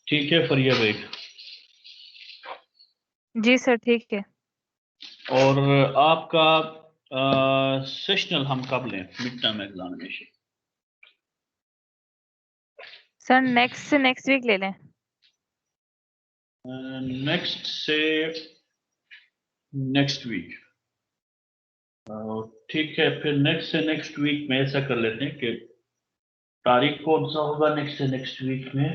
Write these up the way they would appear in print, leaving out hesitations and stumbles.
ठीक है फरिया भाई। जी सर ठीक है। और आपका सेशनल हम कब लें mid term examination? Sir next से नेक्स्ट वीक ले लें। नेक्स्ट से नेक्स्ट वीक। ठीक है, फिर नेक्स्ट से नेक्स्ट वीक में ऐसा कर लेते हैं कि तारीख कौन सा होगा नेक्स्ट से नेक्स्ट वीक में?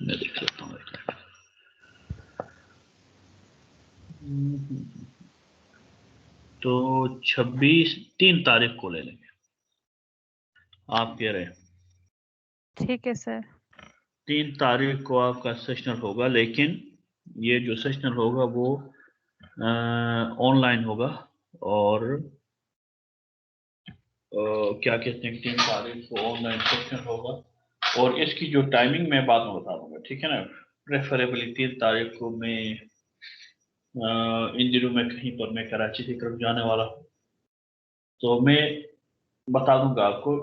मैं देख सकता हूँ। तो 3 तारीख को ले लेंगे। आप कह रहे हैं ठीक है सर। 3 तारीख को आपका सेशनल होगा, लेकिन ये जो सेशनल होगा वो ऑनलाइन होगा। और क्या कहते हैं, 3 तारीख को ऑनलाइन सेशन होगा। और इसकी जो टाइमिंग मैं बाद में बता दूंगा, ठीक है ना। प्रेफरेबली 3 तारीख को मैं इन दिनों में कहीं पर मैं कराची की तरफ जाने वाला हूँ, तो मैं बता दूंगा आपको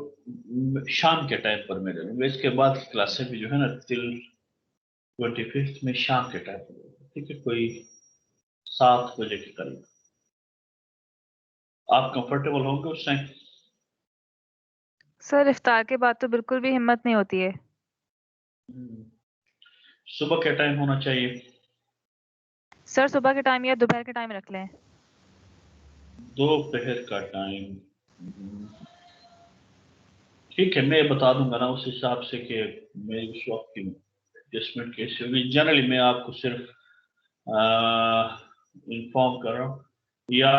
शाम के टाइम पर मैं ले लूंगा। इसके बाद की क्लासेस भी जो है ना टिल 25 में शाम के टाइम पर होगा, ठीक है, कोई 7 बजे के करीब। आप कंफर्टेबल होंगे उस टाइम? सर इफ्तार के बाद तो बिल्कुल भी हिम्मत नहीं होती है। सुबह के टाइम होना चाहिए। सर सुबह के टाइम या दोपहर के टाइम रख लें। दोपहर का टाइम ठीक है, मैं बता दूंगा ना उस हिसाब से कि मेरी उस वक्त की एडजस्टमेंट कैसे होगी। जनरली मैं आपको सिर्फ इंफॉर्म कर रहा हूँ, या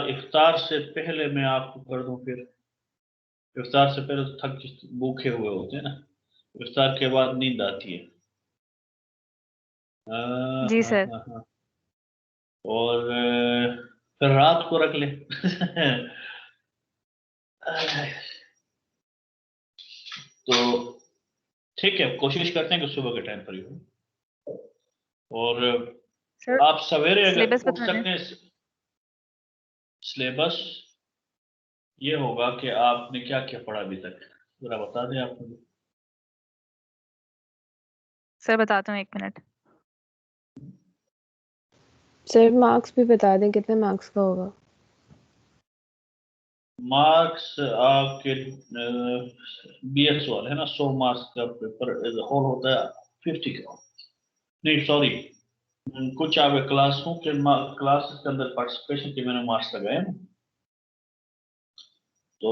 इफ्तार से पहले मैं आपको कर दूं फिर। इफ्तार से पहले तो थक भूखे हुए होते हैं ना, इफ्तार के बाद नींद आती है। जी हाँ सर। हाँ हाँ। और फिर रात को रख ले। तो ठीक है, कोशिश करते हैं कि सुबह के टाइम पर ही हो। और सर आप सवेरे अगर सिलेबस उठ बता दें। सकते हैं। सिलेबस ये होगा कि आपने क्या क्या पढ़ा अभी तक, जरा बता दें आप मुझे। सर बताता हूँ 1 मिनट। सर मार्क्स भी बता दें कितने मार्क्स का होगा। मार्क्स आपके बीएस वाले है ना, 100 मार्क्स का पेपर एज होल होता है 50 का। नहीं सॉरी, कुछ आपके क्लासों के क्लास के अंदर पार्टिसिपेशन के मैंने मार्क्स लगाए हैं, तो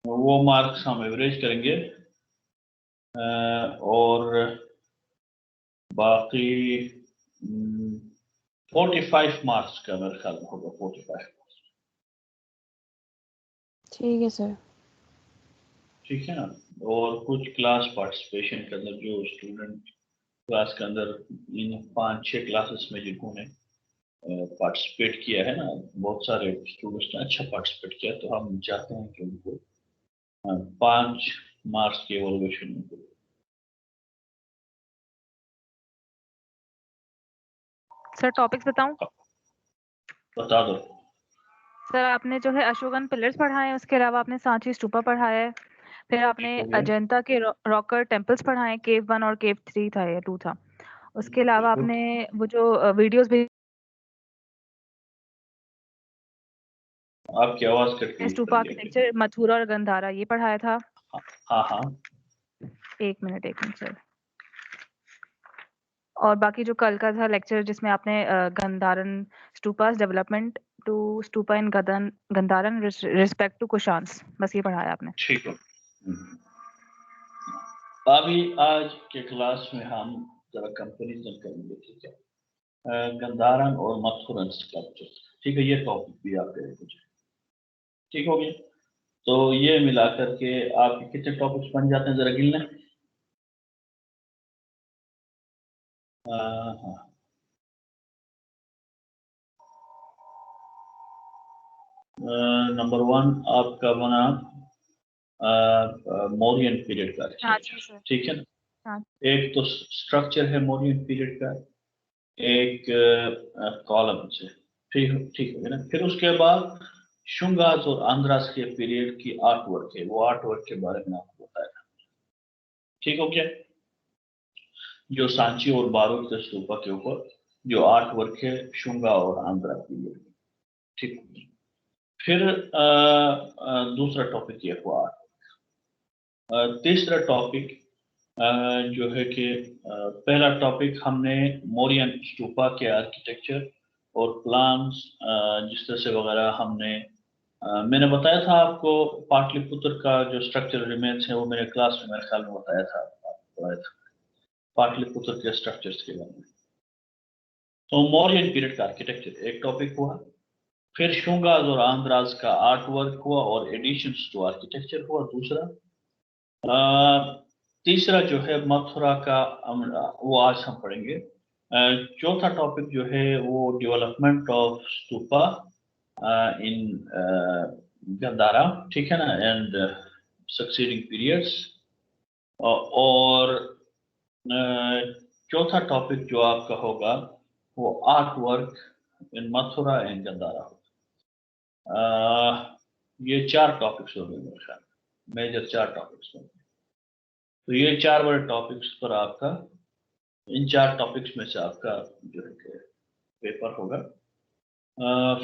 वो मार्क्स हम एवरेज करेंगे। और बाकी 45 मार्क्स का मेरे ख्याल में होगा, 45। ठीक है सर। ठीक है ना। और कुछ क्लास पार्टिसिपेशन के अंदर जो स्टूडेंट क्लास के अंदर इन 5-6 क्लासेस में जिन्होंने पार्टिसिपेट किया है ना, बहुत सारे स्टूडेंट्स ने अच्छा पार्टिसिपेट किया, तो हम चाहते हैं कि उनको 5 मार्क्स की एवोल्यूशन में। सर टॉपिक्स बताऊं। बता दो। सर आपने जो है अशोकन पिलर्स पढ़ाए हैं, उसके अलावा आपने सांची स्तूपा पढ़ाया है। फिर आपने ठीक हो गया। अजंता के रॉकर टेम्पल्स पढ़ाए हैं, केव 1 और केव 3 था या 2 था। उसके अलावा बिल्कुल। आपने वो जो वीडियोस भी आपकी आवाज कट गई स्तूपा फरिया के। आर्किटेक्चर मथुरा और गंधारा ये पढ़ाया था। हाँ हाँ। 1 मिनट सर। और बाकी जो कल का था लेक्चर जिसमें आपने Gandharan stupas development to stupa in Gandharan respect to Kushans, बस ये पढ़ाया आपने। ठीक है। अभी आज के क्लास में हम जरा कंपेरिजन करेंगे, ठीक है, गंधारन और मथुरन स्कल्पचर। ठीक है, ये टॉपिक भी आप करेंगे, ठीक हो गया। तो ये मिलाकर के आपके कितने टॉपिक्स बन जाते हैं, जरा गिन लें। हाँ, नंबर 1 आपका बना मौर्यन पीरियड का हाँ जी आर्किटेक्चर, सर। ठीक है ना। हाँ एक तो स्ट्रक्चर है मौर्यन पीरियड का, एक कॉलम से। ठीक ठीक है ना। फिर उसके बाद शुंगास और आंध्रास के पीरियड की आर्ट वर्क है, वो आर्ट वर्क के बारे में आपको बताया। ठीक हो गया? जो सांची और बारूद के स्तूपा के ऊपर जो आर्ट वर्क है शुंगा और आंध्रा पीरियड। ठीक। फिर दूसरा टॉपिक ये हुआ। तीसरा टॉपिक जो है कि पहला टॉपिक हमने मौर्यन स्तूपा के आर्किटेक्चर और प्लान्स जिस तरह से वगैरह हमने मैंने बताया था आपको। पाटलिपुत्र का जो स्ट्रक्चर रिमेन्स है वो मेरे क्लास में मेरे ख्याल में बताया था, पाटलिपुत्र के स्ट्रक्चर्स के बारे में। तो मौर्यन पीरियड का आर्किटेक्चर एक टॉपिक हुआ। फिर शुंगास और आंध्रास का आर्ट वर्क हुआ और एडिशंस टू आर्किटेक्चर हुआ दूसरा। तीसरा जो है मथुरा का वो आज हम पढ़ेंगे। चौथा टॉपिक जो है वो डेवलपमेंट ऑफ स्तूपा इन गंधारा, ठीक है ना, एंड सक्सीडिंग पीरियड्स। और चौथा टॉपिक जो आपका होगा वो art work in Mathura and Gandhara. ये 4 टॉपिक्स हो गए मेरे ख्याल में, मेजर 4 टॉपिक्स होंगे। तो ये 4 बड़े टॉपिक्स पर आपका, इन 4 टॉपिक्स में से आपका जो है पेपर होगा।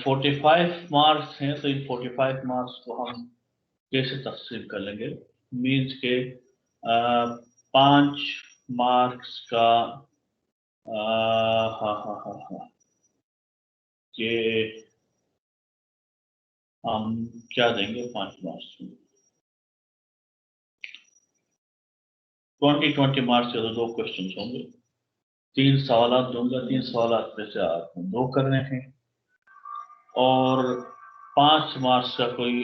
45 मार्क्स हैं, तो इन 45 मार्क्स को हम कैसे तकसीम कर लेंगे? मीन्स के 5 मार्क्स का हाँ कि हम क्या देंगे 5 मार्क्स में? 20 मार्क्स के तो 2 क्वेश्चन होंगे, 3 सवाल दूंगा, 3 सवाल में से आपको 2 करने हैं और 5 मार्क्स का कोई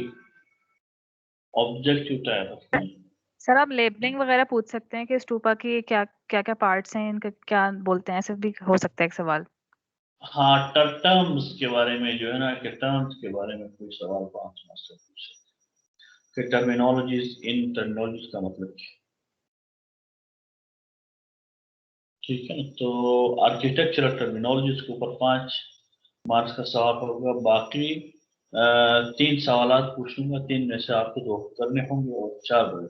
ऑब्जेक्टिव टाइप रखते हैं। सर आप लेबलिंग वगैरह पूछ सकते हैं कि स्तूपा की क्या क्या क्या पार्ट्स हैं, इनका क्या बोलते हैं, ऐसे भी हो सकता है एक सवाल। हाँ, टर्म्स के बारे में जो है ना, कि टर्म्स के बारे में कोई सवाल 5 मार्क्स से पूछ सकते हैं कि टर्मिनोलॉजीज, इन टर्मिनोलॉजीज का मतलब क्या, ठीक है। तो आर्किटेक्चरल टर्मिनोलॉजीज के ऊपर 5 मार्क्स का सवाल होगा। बाकी 3 सवाल पूछूंगा, 3 में से आपको 2 करने होंगे और 4 बड़े।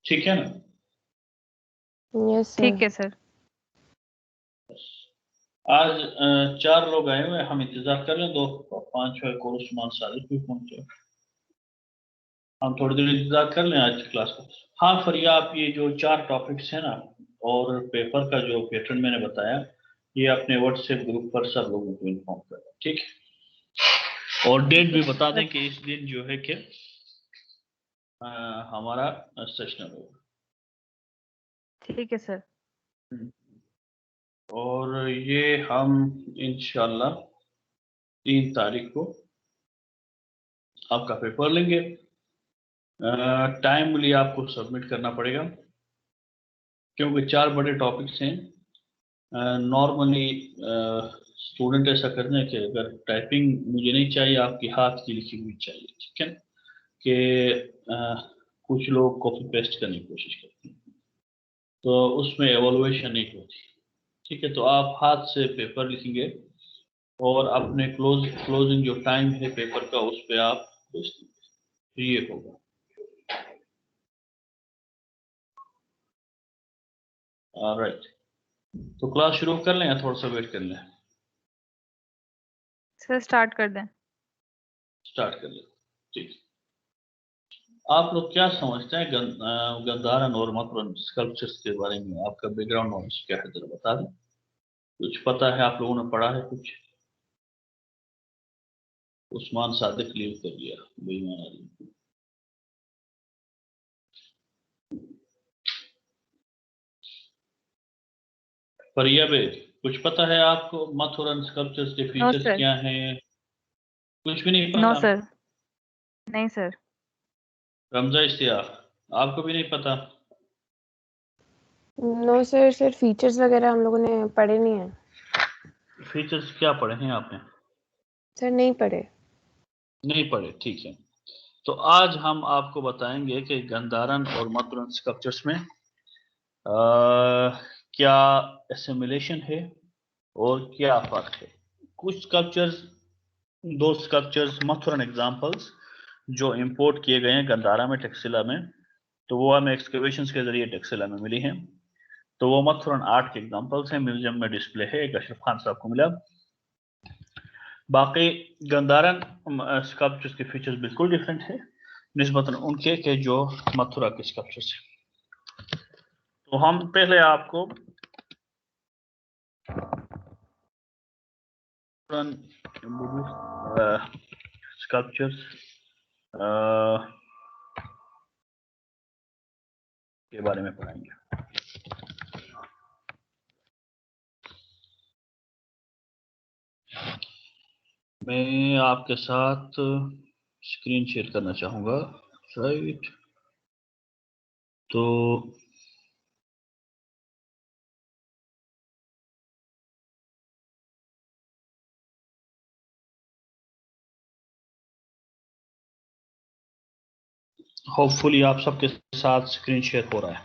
ठीक है ना? Yes sir. ठीक है सर। आज 4 लोग आए हुए, हम इंतजार कर लें 2 5 को उस्मान सादिक भी पहुंचे, हम थोड़ी देर इंतजार कर लें आज क्लास को। हाँ फरिया, आप ये जो 4 टॉपिक्स हैं ना और पेपर का जो पैटर्न मैंने बताया, ये अपने व्हाट्सएप ग्रुप पर सब लोगों को इन्फॉर्म कर दें, ठीक है। और डेट भी बता दें कि इस दिन जो है कि हमारा सेशनल होगा। ठीक है सर। और ये हम इंशाल्लाह 3 तारीख को आपका पेपर लेंगे। टाइमली आपको सबमिट करना पड़ेगा क्योंकि 4 बड़े टॉपिक्स हैं। नॉर्मली स्टूडेंट ऐसा करते हैं कि अगर टाइपिंग मुझे नहीं चाहिए, आपकी हाथ की लिखी हुई चाहिए, ठीक है, कि कुछ लोग कॉपी पेस्ट करने की कोशिश करते हैं तो उसमें एवोल्यूशन नहीं होती, ठीक है। तो आप हाथ से पेपर लिखेंगे और अपने क्लोजिंग जो टाइम है पेपर का उस पर आप भेज देंगे, तो ये होगा। राइट, तो क्लास शुरू कर लें या थोड़ा सा वेट कर लें? सर स्टार्ट कर दें। स्टार्ट कर लें, ठीक। आप लोग क्या समझते हैं गंधारन और मथुरन स्कल्पचर्स के बारे में? आपका बैकग्राउंड नॉलेज क्या है, जरा बता दें। कुछ पता है, आप लोगों ने पढ़ा है कुछ? उस्मान सादिक लीव कर दिया, बेईमान आदमी। फरिया बेग, कुछ पता है आपको मथुरन स्कल्पचर्स के फीचर्स क्या हैं? कुछ भी नहीं नो पता? सर। नहीं सर। रमजा इश्तियाक, आपको भी नहीं पता? नो सर, सर फीचर्स वगैरह हम लोगों ने पढ़े नहीं है। फीचर्स क्या पढ़े हैं आपने? सर नहीं पढ़े। नहीं पढ़े, ठीक है। तो आज हम आपको बताएंगे कि गंधारन और मथुरन स्कल्पचर्स में क्या एसिमिलेशन है और क्या फर्क है। कुछ स्कल्पचर्स, दो स्कल्पचर्स मथुरन एग्जांपल्स जो इंपोर्ट किए गए हैं गंधारा में, टेक्सिला में, तो वो हमें एक्सकवेशंस के जरिए टेक्सिला में मिली हैं। तो वो मथुरन आर्ट के एग्जांपल्स हैं, म्यूजियम में डिस्प्ले है, एक अशरफ खान साहब को मिला। बाकी गंधारन स्कल्पचर्स के फीचर्स बिल्कुल डिफरेंट है निस्बतन उनके के जो मथुरा के स्कल्पचर्स हैं। तो हम पहले आपको स्कल्पचर्स के बारे में पढ़ाएंगे। मैं आपके साथ स्क्रीन शेयर करना चाहूँगा, राइट। तो होपफुली आप सबके साथ स्क्रीन शेयर हो रहा है।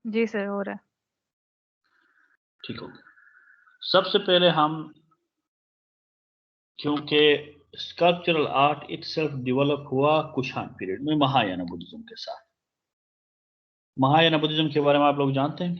जी सर, हो रहा है। ठीक हो गया। सबसे पहले हम, क्योंकि स्कल्पचरल आर्ट इटसेल्फ डेवलप हुआ कुषाण पीरियड में महायाना बुद्धिज्म के साथ। महायाना बुद्धिज्म के बारे में आप लोग जानते हैं?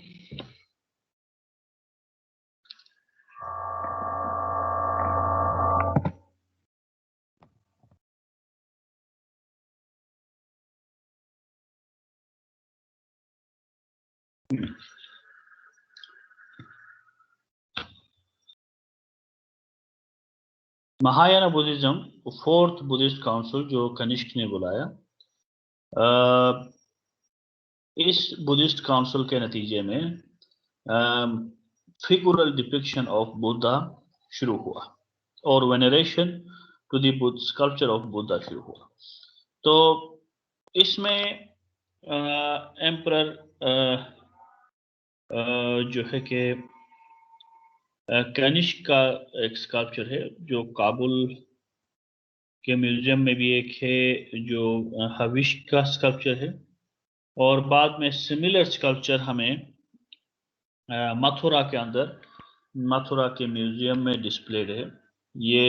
Mahayana Buddhism fourth Buddhist council जो कनिष्क ने बुलाया, इस बुद्धिस्ट काउंसिल के नतीजे में फिगुरल डिपिक्शन ऑफ बुद्धा शुरू हुआ और veneration to the Buddha sculpture of Buddha शुरू हुआ। तो इसमें एम्परर जो है कि कनिष्क का एक स्कल्पचर है जो काबुल के म्यूजियम में भी एक है, जो हविश का स्कल्पचर है। और बाद में सिमिलर स्कल्पचर हमें मथुरा के अंदर, मथुरा के म्यूजियम में डिस्प्लेड है। ये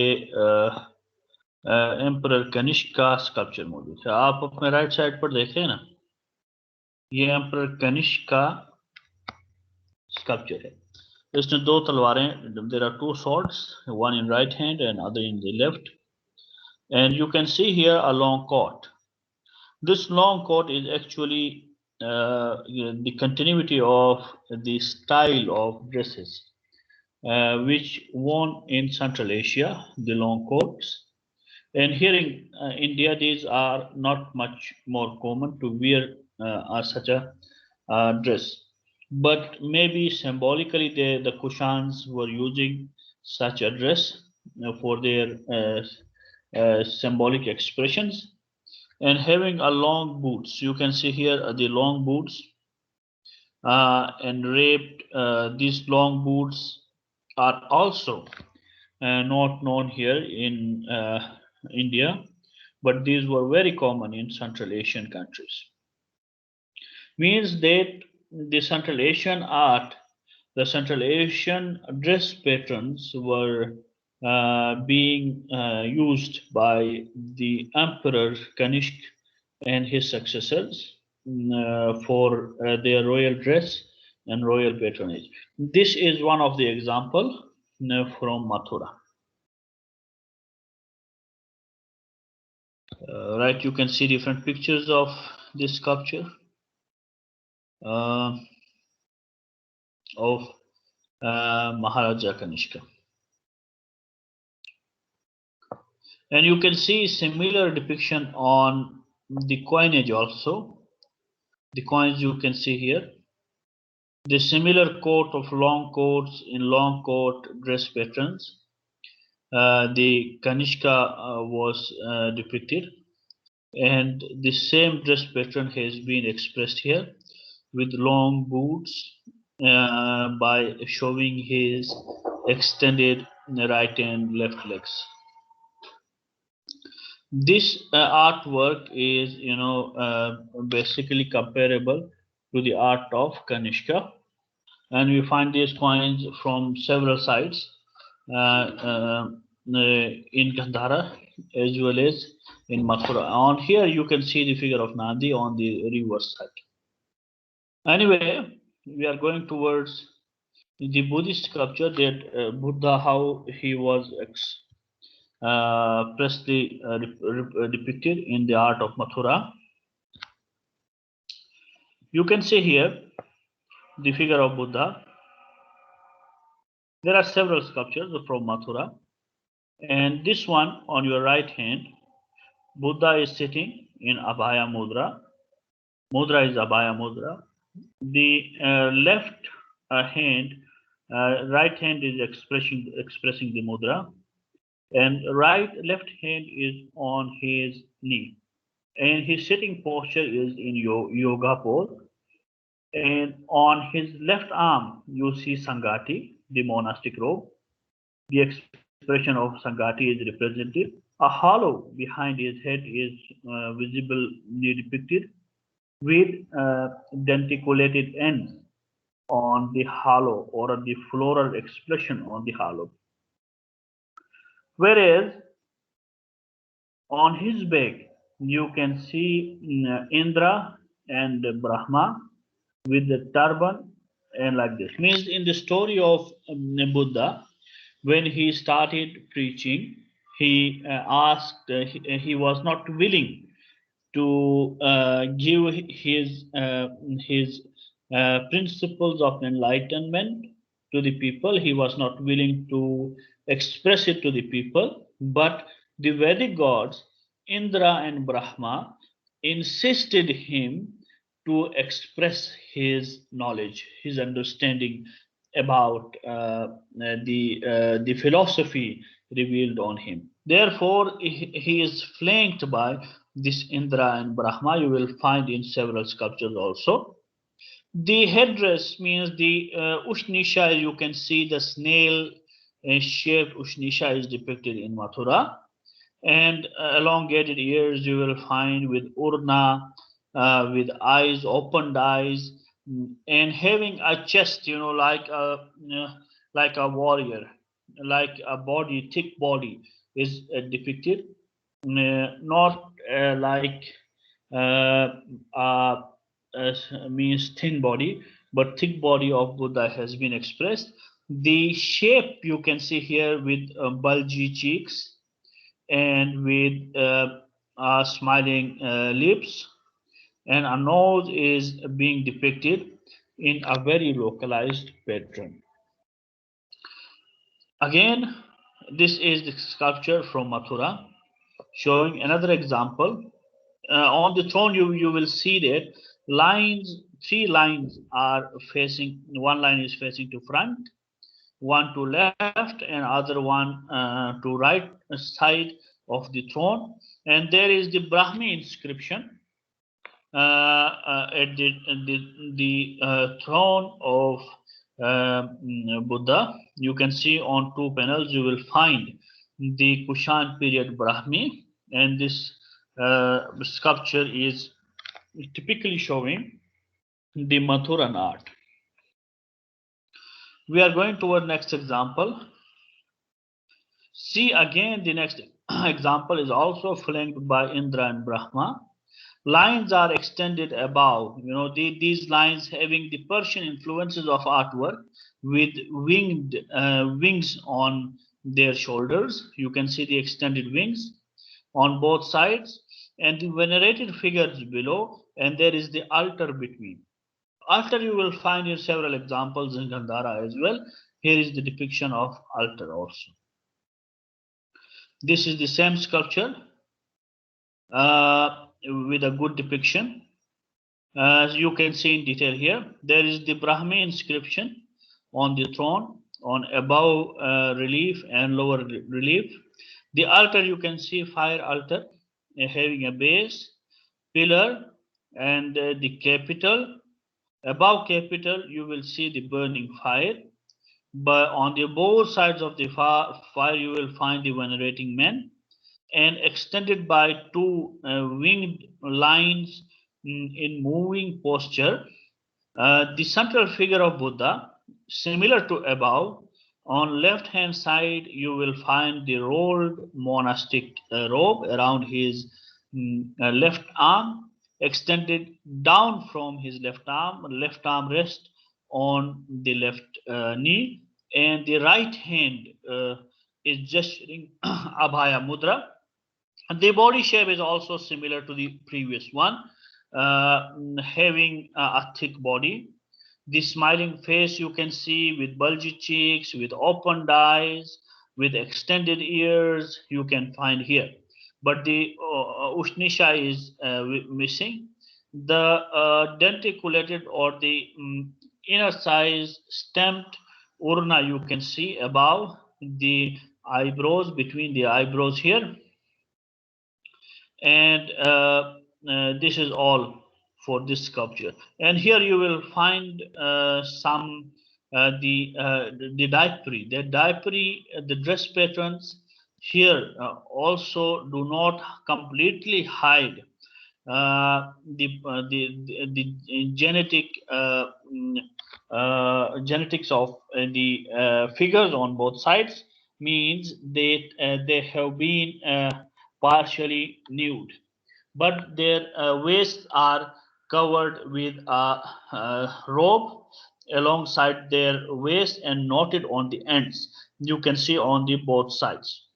एम्परर कनिष्क का स्कल्पचर मौजूद है। आप अपने राइट साइड पर देख रहे हैं ना, ये एम्परर कनिष्क का स्कल्पचर है। इसमें दो तलवारें, there are two swords, one in right hand and other in the left, and you can see here a long coat. This long coat is actually the continuity of the style of dresses which worn in Central Asia, the long coats. And here in India, these are not much more common to wear such a dress. But maybe symbolically, the Kushans were using such a dress for their symbolic expressions. And having a long boots, you can see here the long boots, and draped. These long boots are also not known here in India, but these were very common in Central Asian countries. Means that the Central Asian art, the Central Asian dress patterns were being used by the Emperor Kanishk and his successors for their royal dress and royal patronage. This is one of the example from Mathura. Right, you can see different pictures of this sculpture of Maharaja Kanishka. And you can see similar depiction on the coinage also. The coins you can see here. The similar coat of long coats in long coat dress patterns. The Kanishka was depicted. And the same dress pattern has been expressed here with long boots by showing his extended right and left legs. This artwork is, basically comparable to the art of Kanishka, and we find these coins from several sites in Gandhara as well as in Mathura. On here you can see the figure of Nandi on the reverse side. Anyway, we are going towards the Buddhist sculpture that Buddha, how he was expressly depicted in the art of Mathura. You can see here the figure of Buddha. There are several sculptures from Mathura, and this one on your right hand, Buddha is sitting in Abhaya Mudra. Mudra is Abhaya Mudra. The left hand, right hand is expressing the mudra, and left hand is on his knee, and his sitting posture is in yoga pose. And on his left arm, you see Sangati, the monastic robe. The expression of Sangati is represented. A hollow behind his head is visibly depicted with denticulated ends on the hollow, or the floral expression on the hollow. Whereas on his back, you can see Indra and Brahma with the turban, and like this. Means in the story of Buddha, when he started preaching, he he was not willing to give his principles of enlightenment to the people. He was not willing to express it to the people, but the Vedic gods, Indra and Brahma, insisted him to express his knowledge, his understanding about the philosophy revealed on him. Therefore, he is flanked by this Indra and Brahma. You will find in several sculptures also. The headdress means the Ushnisha. You can see the snail shaped Ushnisha is depicted in Mathura, and elongated ears you will find with urna, with eyes, opened eyes, and having a chest, like a warrior, like a body, thick body is depicted, not like uh, uh, means thin body, but thick body of Buddha has been expressed. The shape you can see here with bulgy cheeks and with smiling lips, and a nose is being depicted in a very localized pattern. Again, this is the sculpture from Mathura, showing another example. On the throne, you will see that three lines are facing. One line is facing to front, one to left, and other one to right side of the throne. And there is the Brahmi inscription at the throne of Buddha. You can see on two panels, you will find the Kushan period Brahmi, and this sculpture is typically showing the Mathuran art. We are going toward next example. See again, the next example is also flanked by Indra and Brahma. Lines are extended above, these lines having the Persian influences of artwork with wings on their shoulders. You can see the extended wings on both sides, and the venerated figures below, and there is the altar between. Altar you will find in several examples in Gandhara as well. Here is the depiction of altar also. This is the same sculpture with a good depiction. As you can see in detail here, there is the Brahmi inscription on the throne, on above relief and lower relief. The altar, you can see fire altar having a base, pillar, and the capital. Above capital, you will see the burning fire. But on the both sides of the fire, you will find the venerating men, and extended by two winged lines in moving posture. The central figure of Buddha similar to above. On left hand side, you will find the rolled monastic robe around his left arm, extended down from his left arm rests on the left knee, and the right hand is gesturing Abhaya Mudra. The body shape is also similar to the previous one, having a thick body. The smiling face you can see with bulgy cheeks, with opened eyes, with extended ears, you can find here. But the Ushnisha is missing. The denticulated or the inner size stamped urna you can see above the eyebrows, between the eyebrows here. And this is all for this sculpture. And here you will find some the diapery. The dress patterns here also do not completely hide the genetic genetics of the figures on both sides, means they have been partially nude, but their waists are covered with a robe alongside their waist and knotted on the ends. You can see on the both sides.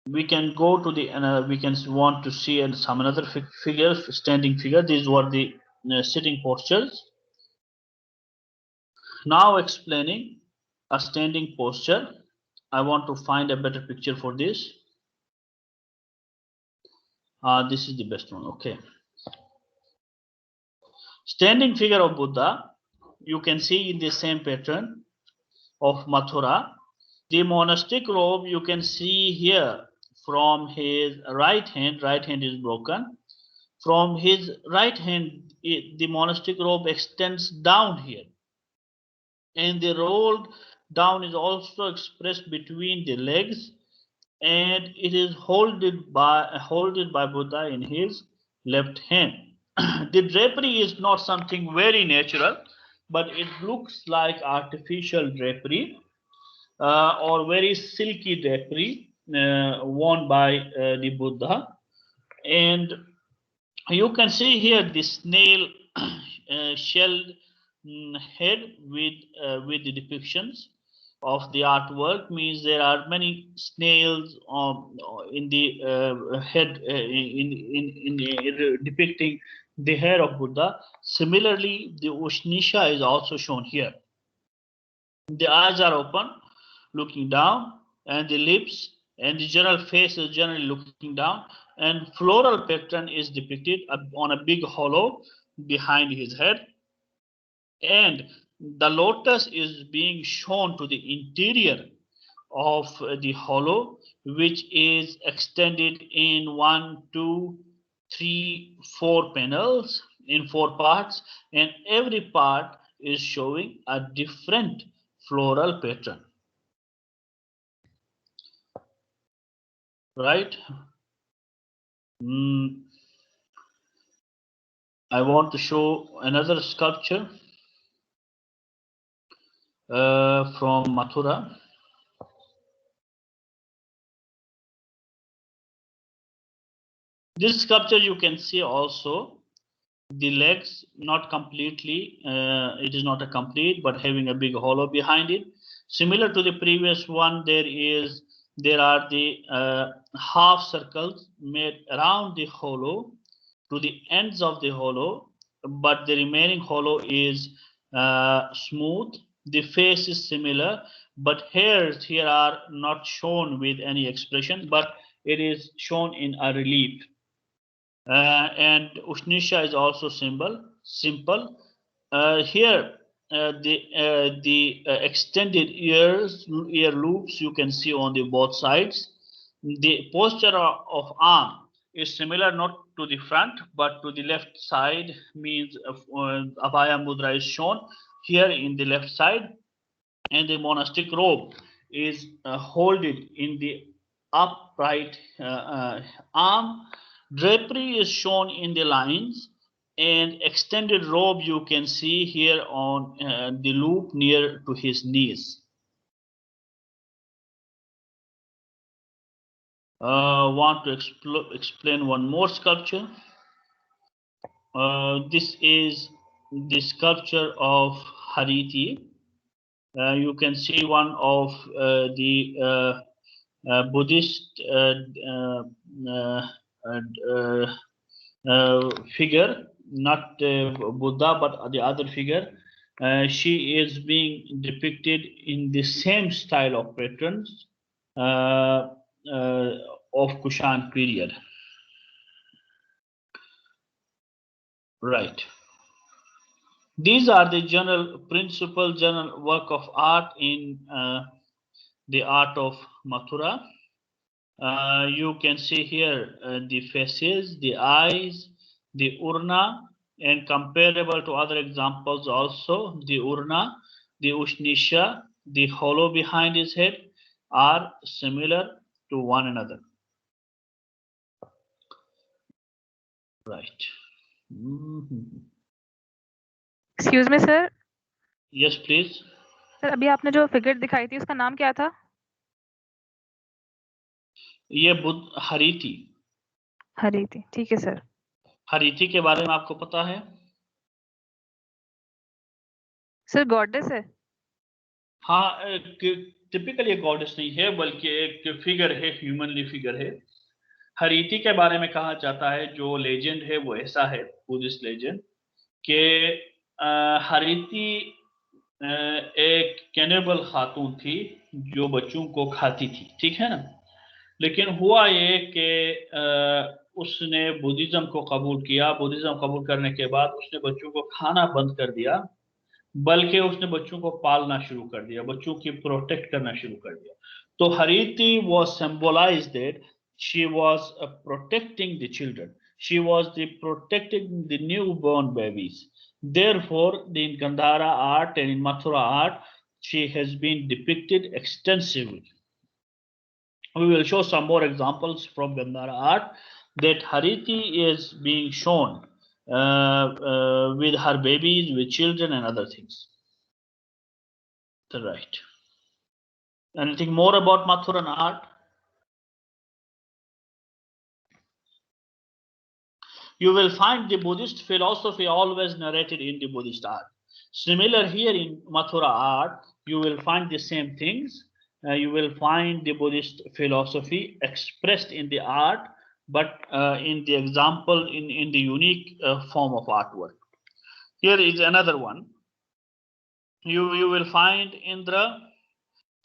We can go to the we can want to see some another figure, standing figure. These were the sitting postures. Now explaining a standing posture. I want to find a better picture for this. This is the best one. Okay. Standing figure of Buddha, you can see in the same pattern of Mathura. The monastic robe you can see here from his right hand is broken. From his right hand, the monastic robe extends down here. And the rolled down is also expressed between the legs, and it is holded by Buddha in his left hand. The drapery is not something very natural, but it looks like artificial drapery or very silky drapery worn by the Buddha. And you can see here the snail shelled head with the depictions of the artwork, means there are many snails in the head depicting the hair of Buddha. Similarly, the Ushnisha is also shown here. The eyes are open, looking down, and the lips and the general face is generally looking down, and floral pattern is depicted on a big hollow behind his head, and the lotus is being shown to the interior of the hollow, which is extended in 1, 2, 3, 4 panels in 4 parts, and every part is showing a different floral pattern. Right? I want to show another sculpture from Mathura. This sculpture you can see also the legs not completely, it is not a complete, but having a big hollow behind it. Similar to the previous one, there are the half circles made around the hollow to the ends of the hollow, but the remaining hollow is smooth. The face is similar, but hairs here are not shown with any expression, but it is shown in a relief. And Ushnisha is also simple. Here, the extended ear loops you can see on the both sides. The posture of arm is similar, not to the front, but to the left side, means Abhaya Mudra is shown here in the left side, and the monastic robe is holded in the upright arm. Drapery is shown in the lines, and extended robe you can see here on the loop near to his knees. Want to explain one more sculpture. This is the sculpture of Hariti. You can see one of the Buddhist figure, not Buddha, but the other figure. She is being depicted in the same style of patterns of Kushan period. Right. These are the general work of art in the art of Mathura. You can see here the faces, the eyes, the urna, and comparable to other examples also, the urna, the ushnisha, the hollow behind his head are similar to one another. Right. Excuse me, sir. Yes, please. Sir अभी आपने जो figure दिखाई थी उसका नाम क्या था? ये बुद्ध हरीति। हरीति, ठीक है सर। हरीति के बारे में आपको पता है? सर गॉडेस है? हाँ, टिपिकल ये गॉडेस नहीं है बल्कि एक फिगर है, ह्यूमनली फिगर है। हरीति के बारे में कहा जाता है, जो लेजेंड है वो ऐसा है, बुद्धिस्ट लेजेंड, कि हरीति एक कैनिबल खातून थी जो बच्चों को खाती थी, ठीक है ना। लेकिन हुआ ये कि उसने बुद्धिज्म को कबूल किया। बुद्धिज्म कबूल करने के बाद उसने बच्चों को खाना बंद कर दिया, बल्कि उसने बच्चों को पालना शुरू कर दिया, बच्चों की प्रोटेक्ट करना शुरू कर दिया। तो Hariti was symbolized that she was protecting the children, she was the protecting the newborn babies. Therefore, in Gandhara art and in Mathura art, she has been depicted extensively. We will show some more examples from Gandhara art that Hariti is being shown with her babies, with children and other things. Right. Anything more about Mathuran art? You will find the Buddhist philosophy always narrated in the Buddhist art. Similar here in Mathura art, you will find the same things. You will find the Buddhist philosophy expressed in the art, but in the example, in the unique form of artwork. Here is another one. You will find Indra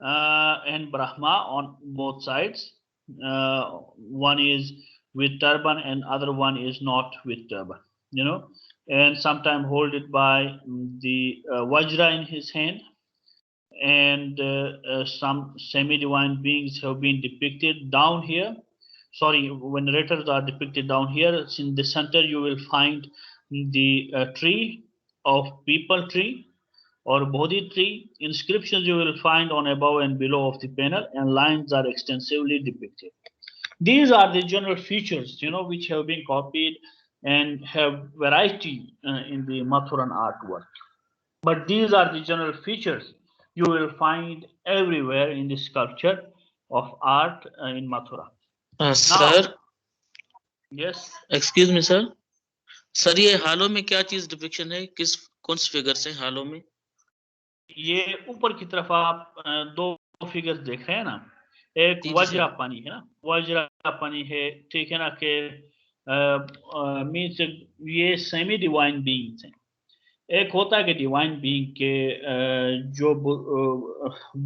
and Brahma on both sides. One is with turban and other one is not with turban, you know, and sometimes hold it by the Vajra in his hand. And some semi-divine beings have been depicted down here. Sorry, venerators are depicted down here. In the center you will find the tree of people tree or Bodhi tree. Inscriptions you will find on above and below of the panel, and lines are extensively depicted. These are the general features, you know, which have been copied and have variety in the Mathuran artwork. But these are the general features you will find everywhere in the sculpture of art in Mathura. Sir, yes. Excuse me, sir. Sir ये हालों में क्या चीज depiction है, कौन से figure से हालों में? ये ऊपर की तरफ आप दो फिगर्स देख रहे हैं ना, एक वज्रापानी है ना, वज्रापानी है, ठीक है ना, कि मीन्स ये सेमी डिवाइन बीइंग्स हैं। एक होता है कि डिवाइन बीइंग के जो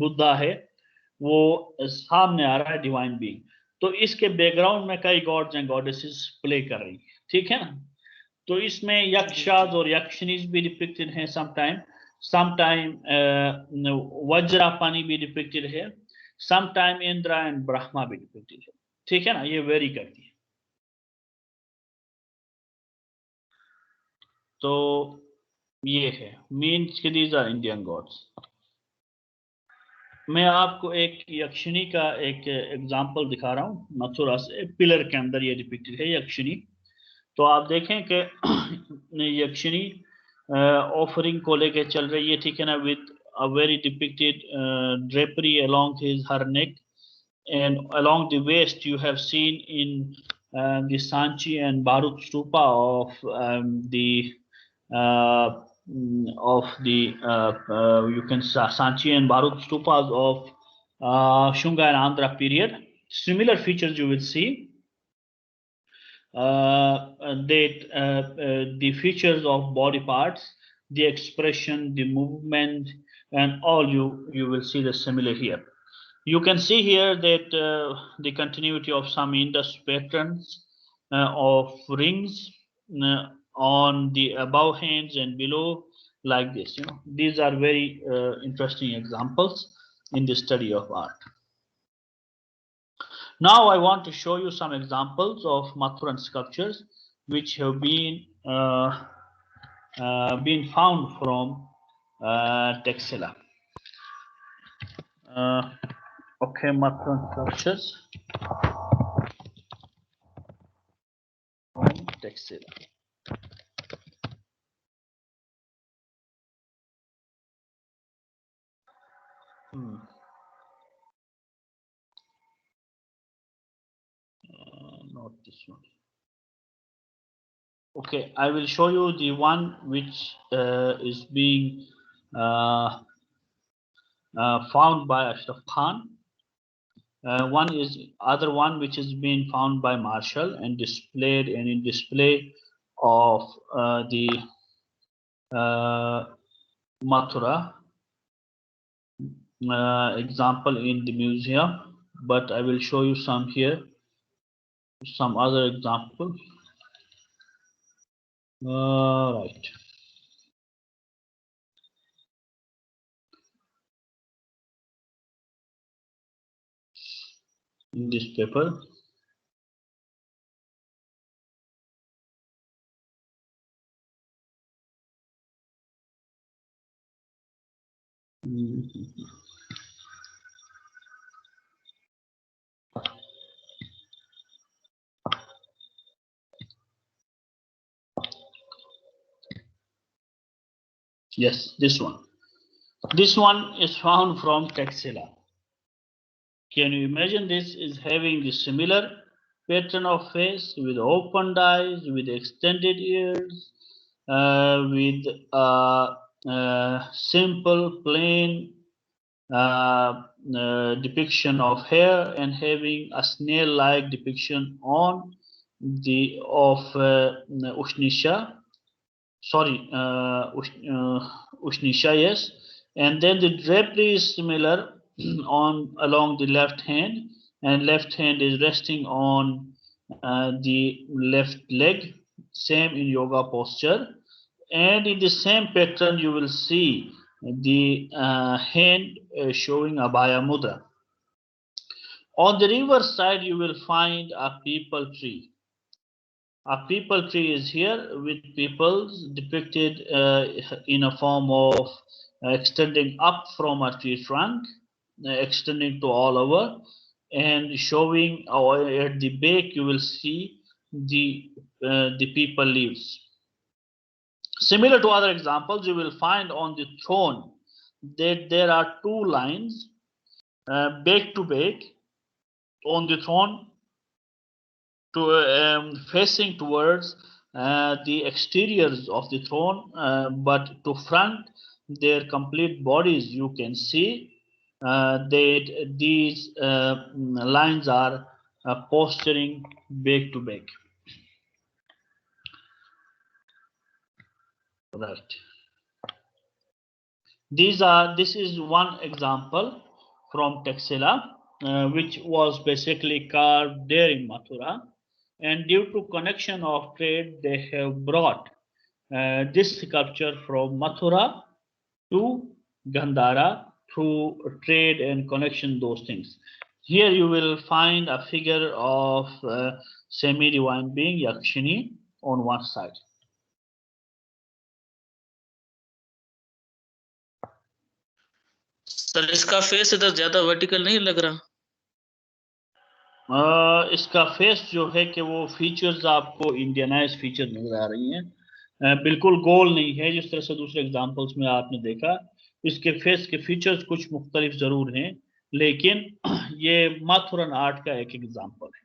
बुद्धा है वो सामने आ रहा है डिवाइन बीइंग, तो इसके बैकग्राउंड में कई गॉड्स एंड गॉडेसेस प्ले कर रही है, ठीक है ना। तो इसमें यक्षाज और यक्षिनीज भी डिपिक्टेड हैं, sometime वज्रापानी भी डिपिक्टेड है, sometime इंद्रा एंड ब्रह्मा भी डिपिक्टेड है, ठीक है ना, ये वेरी करती है। तो ये है मीन्स के दीज आर इंडियन गॉड्स। मैं आपको एक यक्षिणी का एक एग्जांपल दिखा रहा हूँ मथुरा से, पिलर के अंदर ये डिपिक्टेड है यक्षिणी। तो आप देखें कि यक्षिणी ऑफरिंग को लेके चल रही है, ठीक है ना, with a very depicted drapery along her neck, and along the waist you have seen in the Sanchi and Bharut stupa of the you can Sanchi and Bharut stupas of Shunga and Andhra period. Similar features you will see. The features of body parts, the expression, the movement, and all you will see the similar here. You can see here that the continuity of some Indus patterns of rings on the above hands and below, like this. You know, these are very interesting examples in the study of art. Now I want to show you some examples of Mathuran sculptures which have been found from Texila. Okay, Mathuran sculptures from Texila. Not this one. Okay, I will show you the one which is being found by Ashraf Khan. Other one which is being found by Marshall and displayed and in display of the Mathura example in the museum, but I will show you some here, some other examples. Right. In this paper. Yes, this one. This one is found from Texila. Can you imagine this is having the similar pattern of face with opened eyes, with extended ears, with simple plain depiction of hair and having a snail-like depiction on the of Ushnisha. Sorry, Ushnisha, yes. And then the drapery is similar on along the left hand, and left hand is resting on the left leg, same in yoga posture. And in the same pattern you will see the hand showing Abhaya Mudra. On the reverse side you will find a peepal tree. A peepal tree is here with peepals depicted in a form of extending up from a tree trunk, extending to all over, and showing at the back you will see the peepal leaves. Similar to other examples, you will find on the throne that there are two lines back to back on the throne, to facing towards the exteriors of the throne, but to front their complete bodies you can see that these lines are posturing back to back. Right. This is one example from Texila, which was basically carved there in Mathura. And due to connection of trade, they have brought this sculpture from Mathura to Gandhara through trade and connection, those things. Here you will find a figure of semi-divine being Yakshini on one side. Sir इसका face इधर ज्यादा vertical नहीं लग रहा? इसका face जो है कि वो फीचर्स आपको इंडियनाइज फीचर नजर आ रही हैं, बिल्कुल गोल नहीं है जिस तरह से दूसरे एग्जांपल्स में आपने देखा। इसके फेस के फीचर्स कुछ मुख्तलिफ जरूर हैं, लेकिन ये माथुरन आर्ट का एक एग्जांपल है।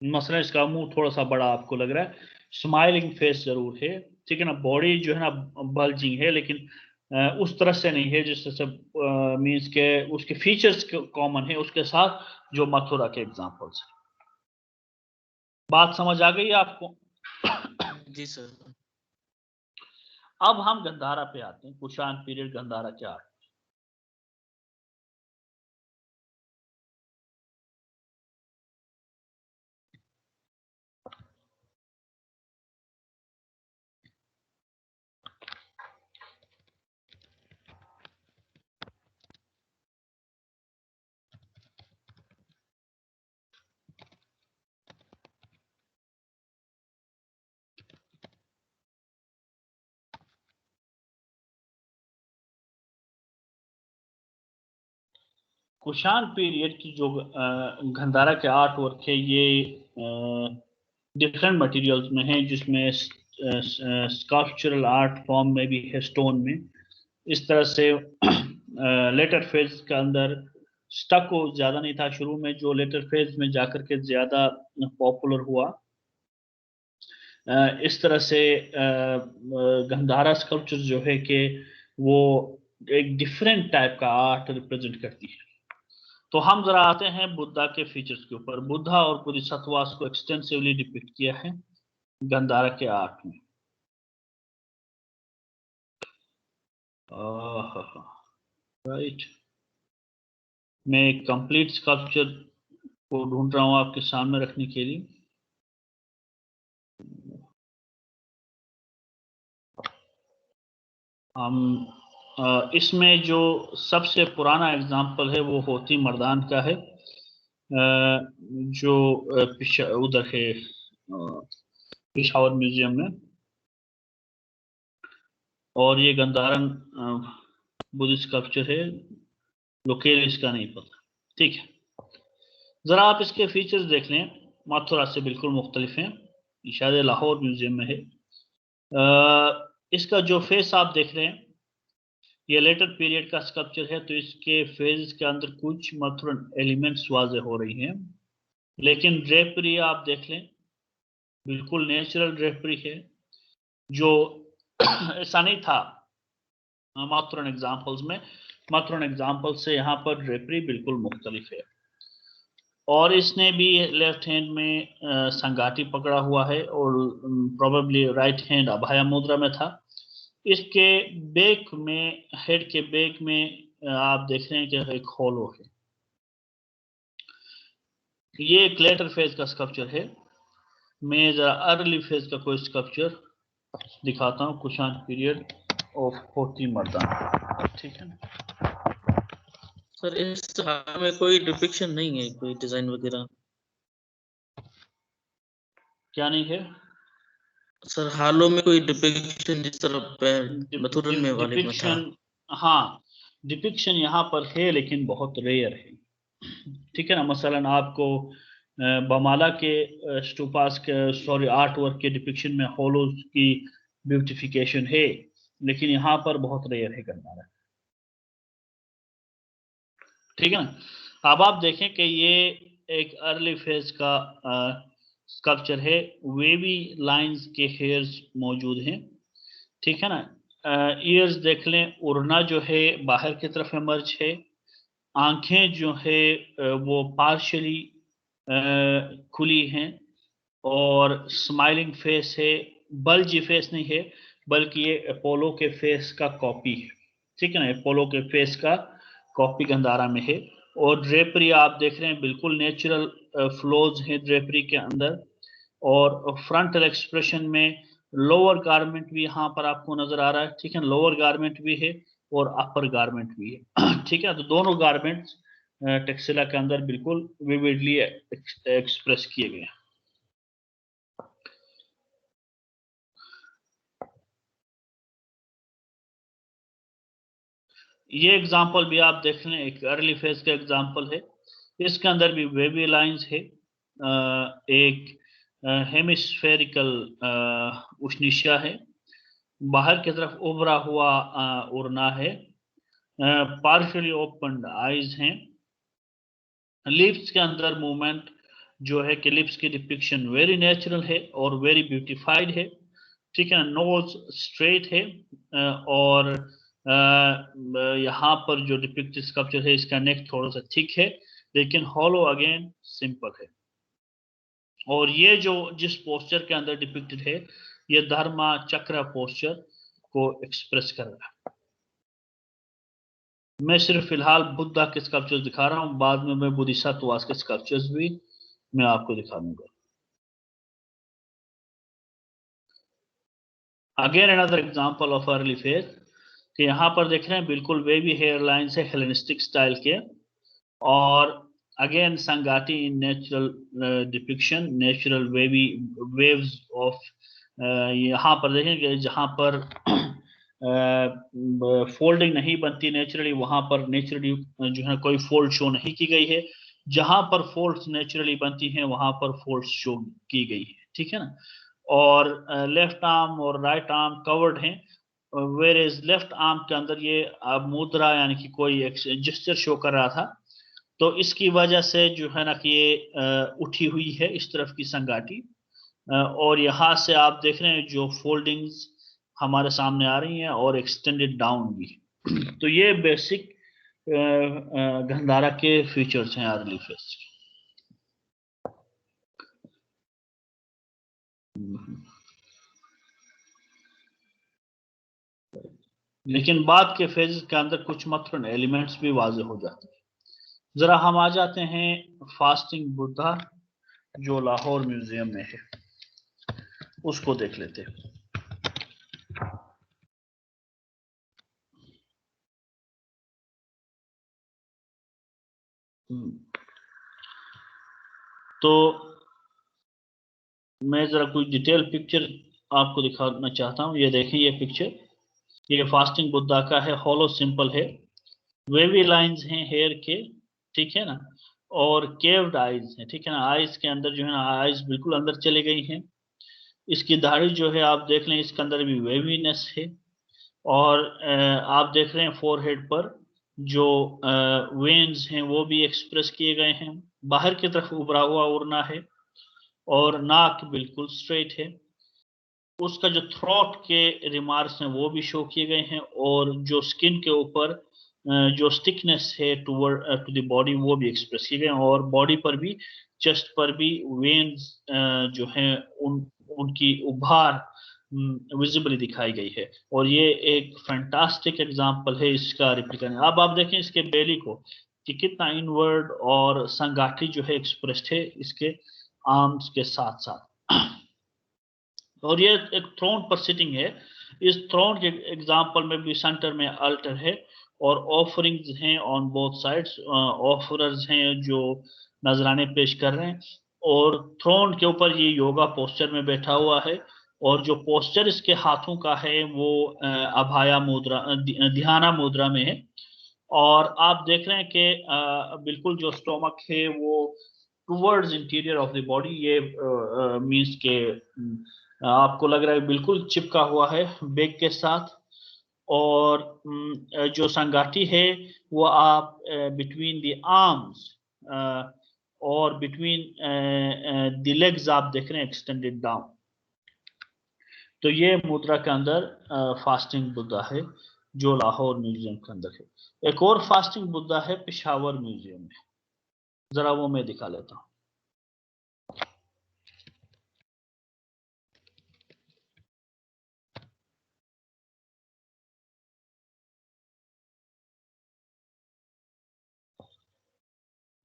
मसला इसका मुंह थोड़ा सा बड़ा आपको लग रहा है, स्माइलिंग फेस जरूर है, ठीक है ना। बॉडी जो है ना बल्जिंग है, लेकिन उस तरह से नहीं है जिस तरह से मीन्स के उसके फीचर्स कॉमन है उसके साथ जो मथुरा के एग्जांपल्स है। बात समझ आ गई आपको? जी सर। अब हम गंधारा पे आते हैं, कुषाण पीरियड गंधारा क्या है। कुषाण पीरियड की जो गंधारा के आर्ट वर्क है ये डिफरेंट मटेरियल्स में है, जिसमें स्कल्पचरल आर्ट फॉर्म में भी है, स्टोन में। इस तरह से लेटर फेज के अंदर स्टको ज्यादा नहीं था शुरू में, जो लेटर फेज में जाकर के ज्यादा पॉपुलर हुआ। इस तरह से गंधारा स्कल्पचर जो है कि वो एक डिफरेंट टाइप का आर्ट रिप्रेजेंट करती है। तो हम जरा आते हैं बुद्धा के फीचर्स के ऊपर। बुद्धा और बोधिसत्वास को एक्सटेंसिवली डिपिक्ट किया है गंधारा के आर्ट में। राइट, मैं एक कंप्लीट स्कल्पचर को ढूंढ रहा हूं आपके सामने रखने के लिए। हम इसमें जो सबसे पुराना एग्जाम्पल है वो होती मर्दान का है, जो उधर है पिशावर म्यूजियम में। और ये गंधारन बुद्धिस्ट स्कल्पचर है, लोकेल इसका नहीं पता, ठीक है। जरा आप इसके फीचर्स देख लें, मथुरा से बिल्कुल मुख्तलिफ हैं, शायद लाहौर म्यूजियम में है। इसका जो फेस आप देख रहे हैं ये लेटर पीरियड का स्कल्पचर है, तो इसके फेज के अंदर कुछ मथुरन एलिमेंट्स वाजे हो रही हैं, लेकिन ड्रेपरी आप देख लें बिल्कुल नेचुरल ड्रेपरी है, जो ऐसा नहीं था माथुरन एग्जाम्पल्स में। माथुरन एग्जाम्पल से यहाँ पर ड्रेपरी बिल्कुल मुख्तलिफ है। और इसने भी लेफ्ट हैंड में संगाटी पकड़ा हुआ है और प्रोबेबली राइट हैंड अभय मुद्रा में था। इसके बैक में, हेड के बैक में आप देख रहे हैं कि एक होलो है। ये एक लेटर फेज का स्कल्पचर है। मैं जरा अर्ली फेज का कोई स्कल्पचर दिखाता हूँ, कुषाण पीरियड ऑफ होती मर्दान, ठीक है ना। सर इस हाल में कोई डिपिक्शन नहीं है, कोई डिजाइन वगैरह? क्या नहीं है सर? हालों में कोई डिपिक्शन जिस तरह मथुरन में वाले में था? डिपिक्शन? हाँ, डिपिक्शन यहाँ पर है लेकिन बहुत रेयर है, ठीक है ना। मसलन आपको बमाला के स्टूपास के, सॉरी, आर्ट वर्क के डिपिक्शन में होलोज की ब्यूटिफिकेशन है, लेकिन यहाँ पर बहुत रेयर है गंधारा, ठीक है ना। अब आप देखें कि ये एक अर्ली फेज का स्कल्पचर है, वेवी लाइंस के हेयर्स मौजूद हैं, ठीक है ना। ईयर्स देख लें, उड़ना जो है बाहर की तरफ इमर्ज है, आंखें जो है वो पार्शियली खुली हैं, और स्माइलिंग फेस है, बल्जी फेस नहीं है, बल्कि ये अपोलो के फेस का कॉपी है, ठीक है ना। अपोलो के फेस का कॉपी गंधारा में है। और ड्रेपरी आप देख रहे हैं बिल्कुल नेचुरल फ्लोज हैं ड्रेपरी के अंदर, और फ्रंटल एक्सप्रेशन में लोअर गारमेंट भी यहाँ पर आपको नजर आ रहा है, ठीक है। लोअर गारमेंट भी है और अपर गारमेंट भी है, ठीक है। तो दोनों गारमेंट्स टेक्सटिला के अंदर बिल्कुल विविडली एक्सप्रेस किए गए हैं। ये एग्जाम्पल भी आप देख लें, एक अर्ली फेज का एग्जाम्पल है, इसके अंदर भी वेवी लाइंस है, एक हेमिस्फेरिकल उष्णिशा है, बाहर की तरफ उभरा हुआ उड़ना है, पार्शियली ओपन्ड आईज हैं, लिप्स के अंदर मूवमेंट जो है कि लिप्स की डिपिक्शन वेरी नेचुरल है और वेरी ब्यूटीफाइड है, ठीक है ना। नोज स्ट्रेट है और यहाँ पर जो डिपिक्टेड स्कल्पचर है इसका नेक थोड़ा सा थिक है लेकिन हॉलो अगेन सिंपल है। और ये जो जिस पोस्चर के अंदर डिपिक्टेड है ये धर्मा चक्र पोस्चर को एक्सप्रेस कर रहा है। मैं सिर्फ फिलहाल बुद्धा के स्कल्पचर्स दिखा रहा हूँ, बाद में मैं बोधिसत्व के स्कल्पचर्स भी मैं आपको दिखा दूंगा। Again another example of early phase कि यहाँ पर देख रहे हैं बिल्कुल वेवी हेयर लाइन है हेलेनिस्टिक स्टाइल के, और again sanghati in natural depiction, natural wavy waves of, यहाँ पर देखें कि जहाँ पर फोल्डिंग नहीं बनती नेचुरली वहां पर नेचुरली जो है कोई फोल्ड शो नहीं की गई है, जहां पर फोल्ड्स नेचुरली बनती हैं वहां पर फोल्ड्स शो की गई है, ठीक है ना। और लेफ्ट आर्म और राइट आर्म कवर्ड हैं, वेयर इज लेफ्ट आर्म के अंदर ये मुद्रा यानी कि कोई एक जेस्चर शो कर रहा था, तो इसकी वजह से जो है ना कि ये उठी हुई है इस तरफ की संगाटी, और यहाँ से आप देख रहे हैं जो फोल्डिंग्स हमारे सामने आ रही हैं और एक्सटेंडेड डाउन भी। तो ये बेसिक गंधारा के फीचर्स हैं अर्ली फेज के। लेकिन बाद के फेज के अंदर कुछ मथुरन एलिमेंट्स भी वाज़ेह हो जाते हैं। जरा हम आ जाते हैं फास्टिंग बुद्धा जो लाहौर म्यूजियम में है, उसको देख लेते हैं। तो मैं जरा कुछ डिटेल पिक्चर आपको दिखाना चाहता हूँ। ये देखें ये पिक्चर, ये फास्टिंग बुद्धा का है, हॉलो सिंपल है, वेवी लाइंस हैं हेयर के, ठीक है ना, और केव्ड आईज हैं, ठीक है ना। आईज के अंदर जो है ना आईज बिल्कुल अंदर चले गई हैं। इसकी दाढ़ी जो है आप देख लें इसके अंदर भी वेवीनेस है, और आप देख रहे हैं फोरहेड पर जो वेन्स हैं वो भी एक्सप्रेस किए गए हैं, बाहर की तरफ उभरा हुआ उड़ना है और नाक बिल्कुल स्ट्रेट है। उसका जो थ्रोट के रिमार्क्स हैं वो भी शो किए गए हैं, और जो स्किन के ऊपर जो स्टिकनेस है टू द बॉडी वो भी एक्सप्रेस किए गए हैं, और बॉडी पर भी चेस्ट पर भी वेन्स जो हैं उनकी उभार विजिबली दिखाई गई है। और ये एक फैंटास्टिक एग्जांपल है इसका रिप्लिका। अब आप देखें इसके बेली को कि कितना इनवर्ड और संगाठी जो है एक्सप्रेस्ड है इसके आर्म्स के साथ साथ। और ये एक थ्रोन पर सिटिंग है, इस थ्रोन के एग्जांपल में भी सेंटर में अल्टर है और ऑफरिंग्स हैं ऑन बोथ साइड्स, ऑफरर्स हैं जो नजराने पेश कर रहे हैं, और थ्रोन के ऊपर ये योगा पोस्चर में बैठा हुआ है, और जो पोस्चर इसके हाथों का है वो अभाया मुद्रा ध्याना मुद्रा में है। और आप देख रहे हैं कि बिल्कुल जो स्टोमक है वो towards interior of the body, ये मींस के आपको लग रहा है बिल्कुल चिपका हुआ है बेक के साथ। और जो संगाठी है वो आप बिटवीन द आर्म्स और बिटवीन द लेग्स आप देख रहे हैं एक्सटेंडेड डाउन। तो ये मुद्रा के अंदर फास्टिंग बुद्धा है जो लाहौर म्यूजियम के अंदर है। एक और फास्टिंग बुद्धा है पेशावर म्यूजियम में, जरा वो मैं दिखा लेता हूँ।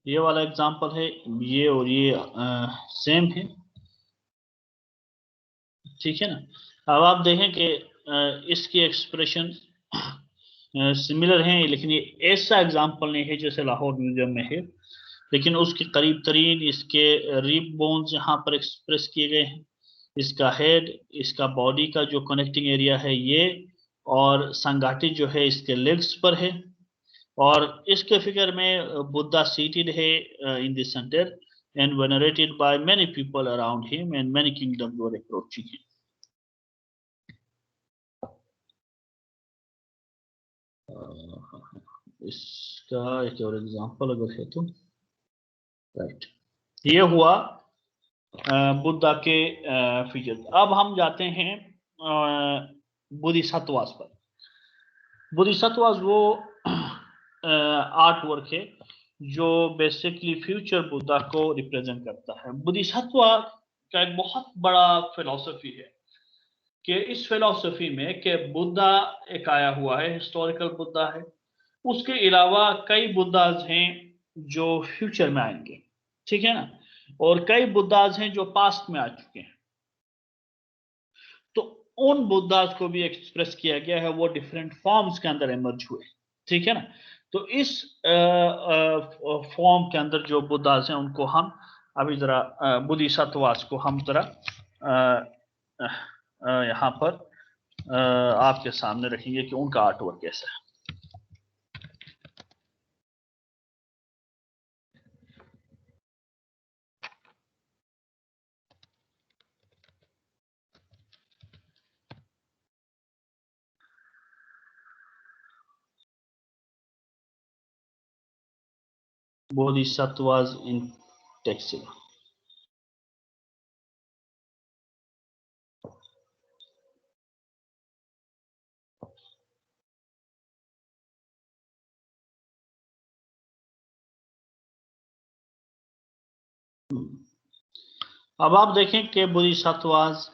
ये वाला एग्जांपल है, ये और ये सेम है, ठीक है ना। अब आप देखें कि इसकी एक्सप्रेशन सिमिलर हैं, लेकिन ये ऐसा एग्जांपल नहीं है जैसे लाहौर म्यूजियम में है, लेकिन उसके करीब तरीन इसके रिब बोन्स यहाँ पर एक्सप्रेस किए गए हैं, इसका हेड, इसका बॉडी का जो कनेक्टिंग एरिया है ये, और संगाटी जो है इसके लेग्स पर है, और इसके फिगर में बुद्धा सीटेड है in the centre and venerated by many people around him and many kingdoms were approaching him. इसका एक और एग्जांपल अगर है तो राइट, ये हुआ बुद्धा के फीचर। अब हम जाते हैं बोधिसत्वास पर। बोधिसत्वास वो आर्ट वर्क है जो बेसिकली फ्यूचर बुद्धा को रिप्रेजेंट करता है। बोधिसत्व का एक बहुत बड़ा फिलॉसफी है कि इस फिलॉसफी में कि बुद्धा एक आया हुआ है, हिस्टोरिकल बुद्धा है, उसके अलावा कई बुद्धाज हैं जो फ्यूचर में आएंगे, ठीक है ना, और कई बुद्धाज हैं जो पास्ट में आ चुके हैं। तो उन बुद्धाज को भी एक्सप्रेस किया गया है, वो डिफरेंट फॉर्म्स के अंदर इमर्ज हुए, ठीक है ना। तो इस फॉर्म के अंदर जो बुद्धाज हैं उनको हम अभी जरा बोधिसत्वास को हम जरा यहाँ पर आपके सामने रखेंगे कि उनका आर्ट वर्क कैसा है। Bodhisattvas in Texas. अब आप देखें कि बोधिसत्वास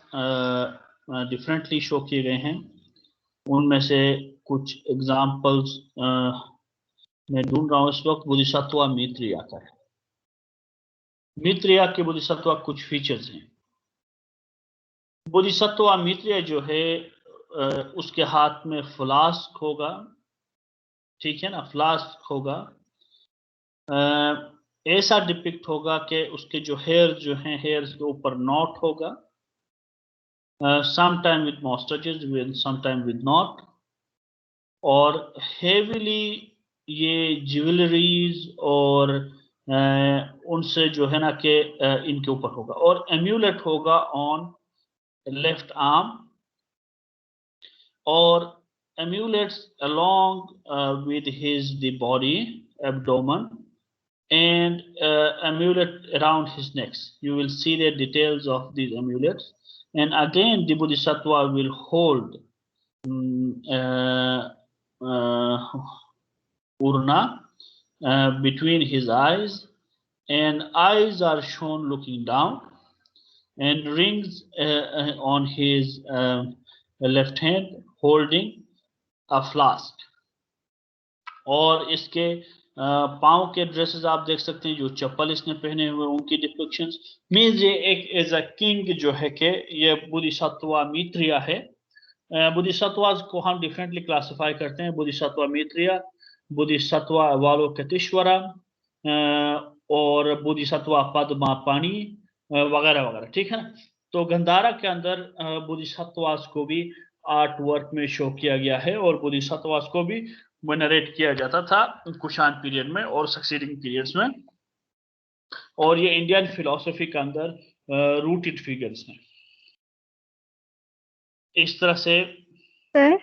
डिफरेंटली शो किए गए हैं। उनमें से कुछ एग्जाम्पल्स मैं ढूंढ रहा हूँ इस वक्त। बोधिसत्व मैत्रेय का है। मैत्रेय के बोधिसत्व कुछ फीचर्स हैं। बोधिसत्व मैत्रेय जो है उसके हाथ में फ्लास्क होगा, ठीक है ना, फ्लास्क होगा। ऐसा डिपिक्ट होगा कि उसके जो हेयर जो हैं, हेयर्स के ऊपर नॉट होगा, sometime with moustaches, sometime with not, और हेवीली ये ज्वेलरीज और उनसे जो है ना कि इनके ऊपर होगा, और एम्यूलेट होगा ऑन लेफ्ट आर्म, और amulets along with his the body, abdomen, and amulet around his neck. You will see the details of these amulets, and again the bodhisattva will hold urna between his eyes, and eyes are shown looking down, and rings on his left hand holding a flask. और इसके पाँव के dresses आप देख सकते हैं, जो चप्पल इसने पहने हुए उनकी डिपिक्शंस। मीन्स ये एक एज अ किंग जो है कि ये बोधिसत्व मैत्रेय है। बोधिसत्वास को हम डिफरेंटली क्लासिफाई करते हैं, बोधिसत्व मैत्रेय, बोधिसत्व अवलोकितेश्वरा और बोधिसत्व पद्मपाणि वगैरह वगैरह, ठीक है ना। तो गंधारा के अंदर बोधिसत्वास को भी आर्ट वर्क में शो किया गया है, और बोधिसत्वास को भी वेनरेट किया जाता था कुषाण पीरियड में और सक्सीडिंग पीरियड्स में, और ये इंडियन फिलॉसफी के अंदर रूटेड फिगर्स हैं। इस तरह से सर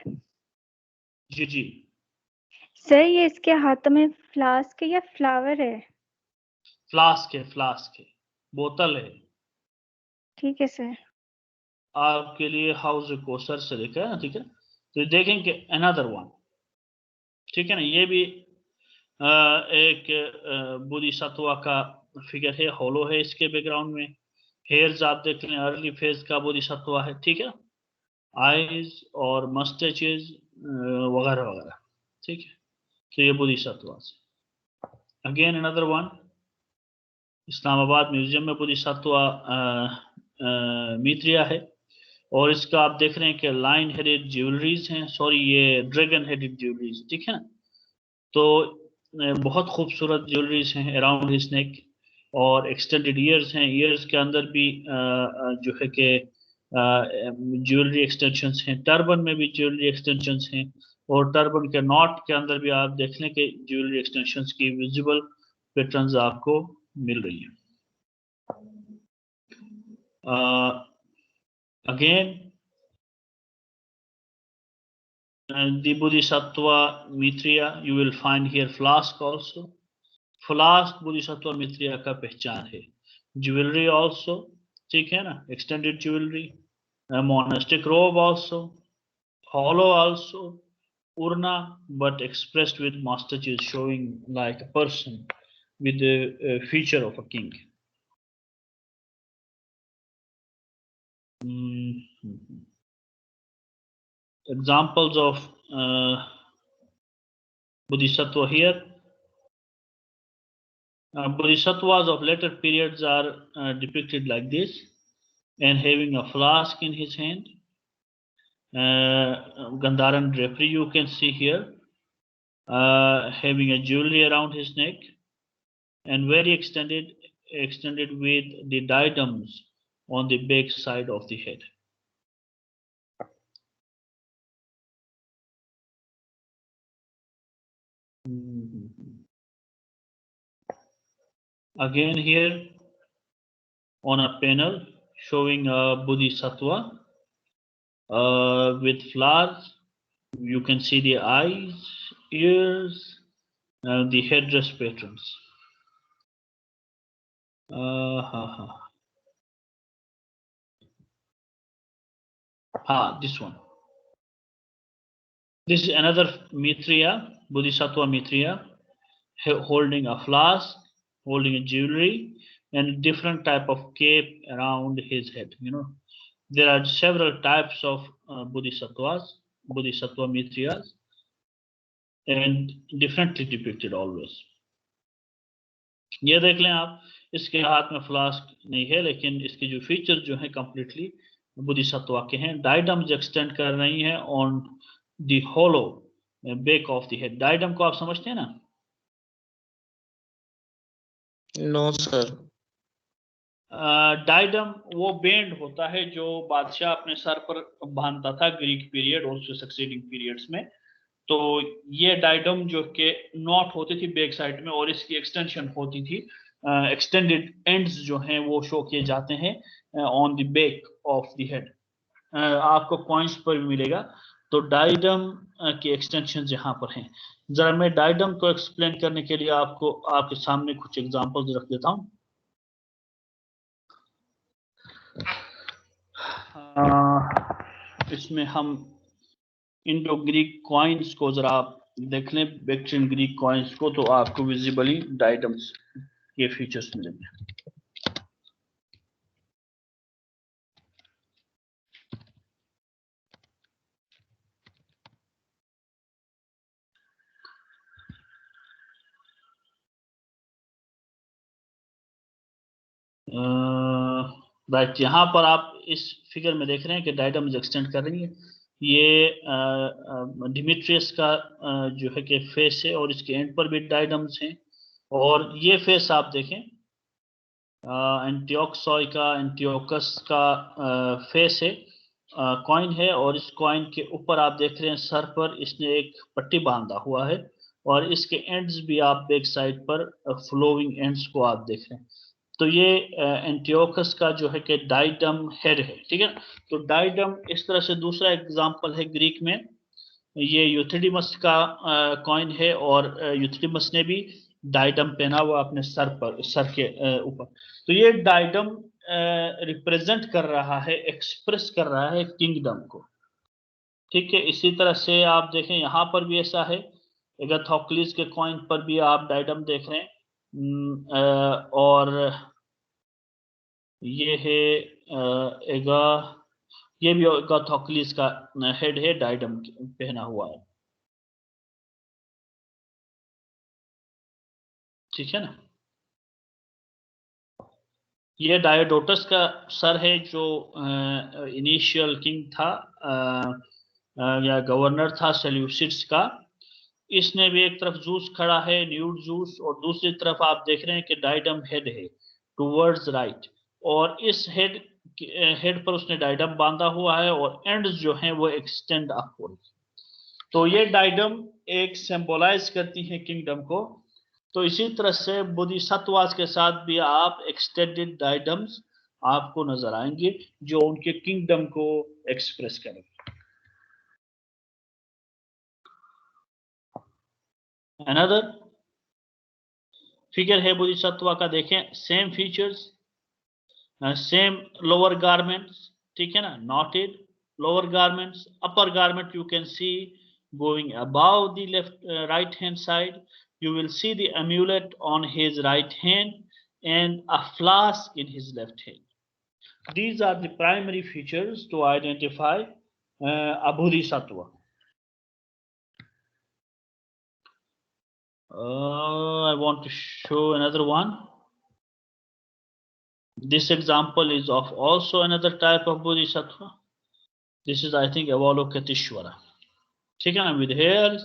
जी जी सर, ये इसके हाथों में फ्लास्क है या फ्लावर है? फ्लास्क है, फ्लास्क है, बोतल है। ठीक है सर। आपके लिए हाउस कोसर से देखा है, ठीक है। तो देखें कि अनदर वन, ठीक है ना, ये भी एक बोधिसत्व का फिगर है, होलो है इसके बैकग्राउंड में। हेयर्स आप देख लें, अर्ली फेज का बोधिसत्व है, ठीक है। आईज और मस्टेचेस वगैरह वगैरह, ठीक है। तो ये Bodhisattva. Again another one, Islamabad museum में बोधिसत्व मैत्रेय है, और इसका आप देख रहे हैं कि लाइन हेडेड ज्वेलरीज हैं, सॉरी ये ड्रैगन हेडेड ज्वेलरीज, ठीक है ना। तो बहुत खूबसूरत ज्वेलरीज हैं अराउंड हिज नेक, और एक्सटेंडेड ईयर्स हैं। ईयर्स के अंदर भी जो है कि ज्वेलरी एक्सटेंशंस हैं। टर्बन में भी ज्वेलरी एक्सटेंशंस हैं, और टर्बन के नॉट के अंदर भी आप देख लें कि ज्वेलरी एक्सटेंशंस की विजिबल पैटर्न्स आपको मिल रही हैं। Again the Bodhisattva Mitriya, you will find here flask also. Flask Bodhisattva Mitriya का पहचान है। Jewelry also, ठीक है ना, extended jewelry, monastic robe also, hollow also, urna, but expressed with master is showing like a person with the feature of a king. Examples of Bodhisattva here. Bodhisattvas of later periods are depicted like this, and having a flask in his hand. Gandharan drapery you can see here, having a jewelry around his neck, and very extended with the diadems on the back side of the head. Again here on a panel showing a Bodhisattva with flowers. You can see the eyes, ears, the headdress patterns. This one. This is another Mitriya, Bodhisattva Mitriya, holding a flask, holding a jewelry, and different type of cape around his head. You know, there are several types of Bodhisattvas, Bodhisattva Mitriyas, and differently depicted always. ये देख लें आप, इसके हाथ में flask नहीं है, लेकिन इसके जो फीचर जो है कंप्लीटली बोधिसत्व के हैं। डायडम्स एक्सटेंड कर रही हैं on the hollow back of the head. Diadem को आप समझते हैं ना? No sir. डायडम वो बैंड होता है जो बादशाह अपने सर पर बांधता था ग्रीक पीरियड और उसके सक्सीडिंग पीरियड्स में। तो ये डायडम जो के नॉट होती थी बैक साइड में और इसकी एक्सटेंशन होती थी, एक्सटेंडेड एंड्स जो हैं वो शो किए जाते हैं on the back of the head. आपको कॉइन्स पर भी मिलेगा। तो डायडम की एक्सटेंशन यहाँ पर हैं। जरा मैं डायडम को एक्सप्लेन करने के लिए आपको आपके सामने कुछ एग्जांपल्स रख देता हूँ। इसमें हम इंडो ग्रीक कॉइन्स को जरा आप देख लें, बैक्ट्रियन ग्रीक कॉइन्स को, तो आपको विजिबली डायडम्स के फीचर्स मिलेंगे। राइट, यहाँ पर आप इस फिगर में देख रहे हैं कि डायडम्स एक्सटेंड कर रही है। ये डिमिट्रियस का जो है कि फेस है और इसके एंड पर भी डायडम्स हैं। और ये फेस आप देखें एंटियोक्सॉय का, एंटियोकस का फेस है, कॉइन है, और इस कॉइन के ऊपर आप देख रहे हैं सर पर इसने एक पट्टी बांधा हुआ है और इसके एंड्स भी आप बैक साइड पर फ्लोइंग एंड्स को आप देख रहे हैं। तो ये एंटियोकस का जो है कि डायडम हेड है, ठीक है। तो डायडम इस तरह से दूसरा एग्जांपल है ग्रीक में, ये यूथिडिमस का कॉइन है और यूथिडिमस ने भी डायडम पहना हुआ अपने सर पर, सर के ऊपर। तो ये डायडम रिप्रेजेंट कर रहा है, एक्सप्रेस कर रहा है किंगडम को, ठीक है। इसी तरह से आप देखें यहाँ पर भी ऐसा है, एगाथोक्लिस के कॉइन पर भी आप डायडम देख रहे हैं। और ये है ये भी एगाथोक्लिस का हेड है, डायडम पहना हुआ है, ठीक है ना। ये डायोडोटस का सर है जो इनिशियल किंग था या गवर्नर था सेल्यूसिड्स का। इसने भी एक तरफ जूस खड़ा है, न्यूड जूस, और दूसरी तरफ आप देख रहे हैं कि डायडम हेड है टूवर्ड्स राइट, और इस हेड पर उसने डायडम बांधा हुआ है और एंड्स जो हैं वो एक्सटेंड अप हो रही है। तो ये डायडम एक सिंबलाइज करती है किंगडम को। तो इसी तरह से बोधिसत्वास के साथ भी आप एक्सटेंडेड डायडम्स आपको नजर आएंगे जो उनके किंगडम को एक्सप्रेस करेंगे। अनदर फिगर है बोधिसत्वा का, देखें same features, same lower garments, ठीक है ना, noted lower garments, upper garment you can see going above the left right hand side. You will see the amulet on his right hand and a flask in his left hand. These are the primary features to identify a bodhisattva. I want to show another one. This example is of also another type of bodhisattva. This is, I think, Avalokiteshvara. ठीक है ना, with hairs,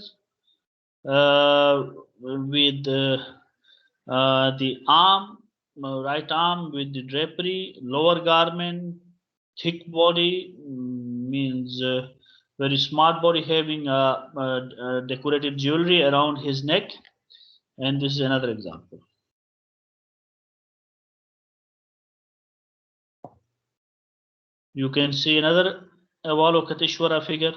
with the arm, right arm with the drapery, lower garment, thick body, means very smart body, having decorated jewelry around his neck. And this is another example. You can see another Avalokiteshvara figure.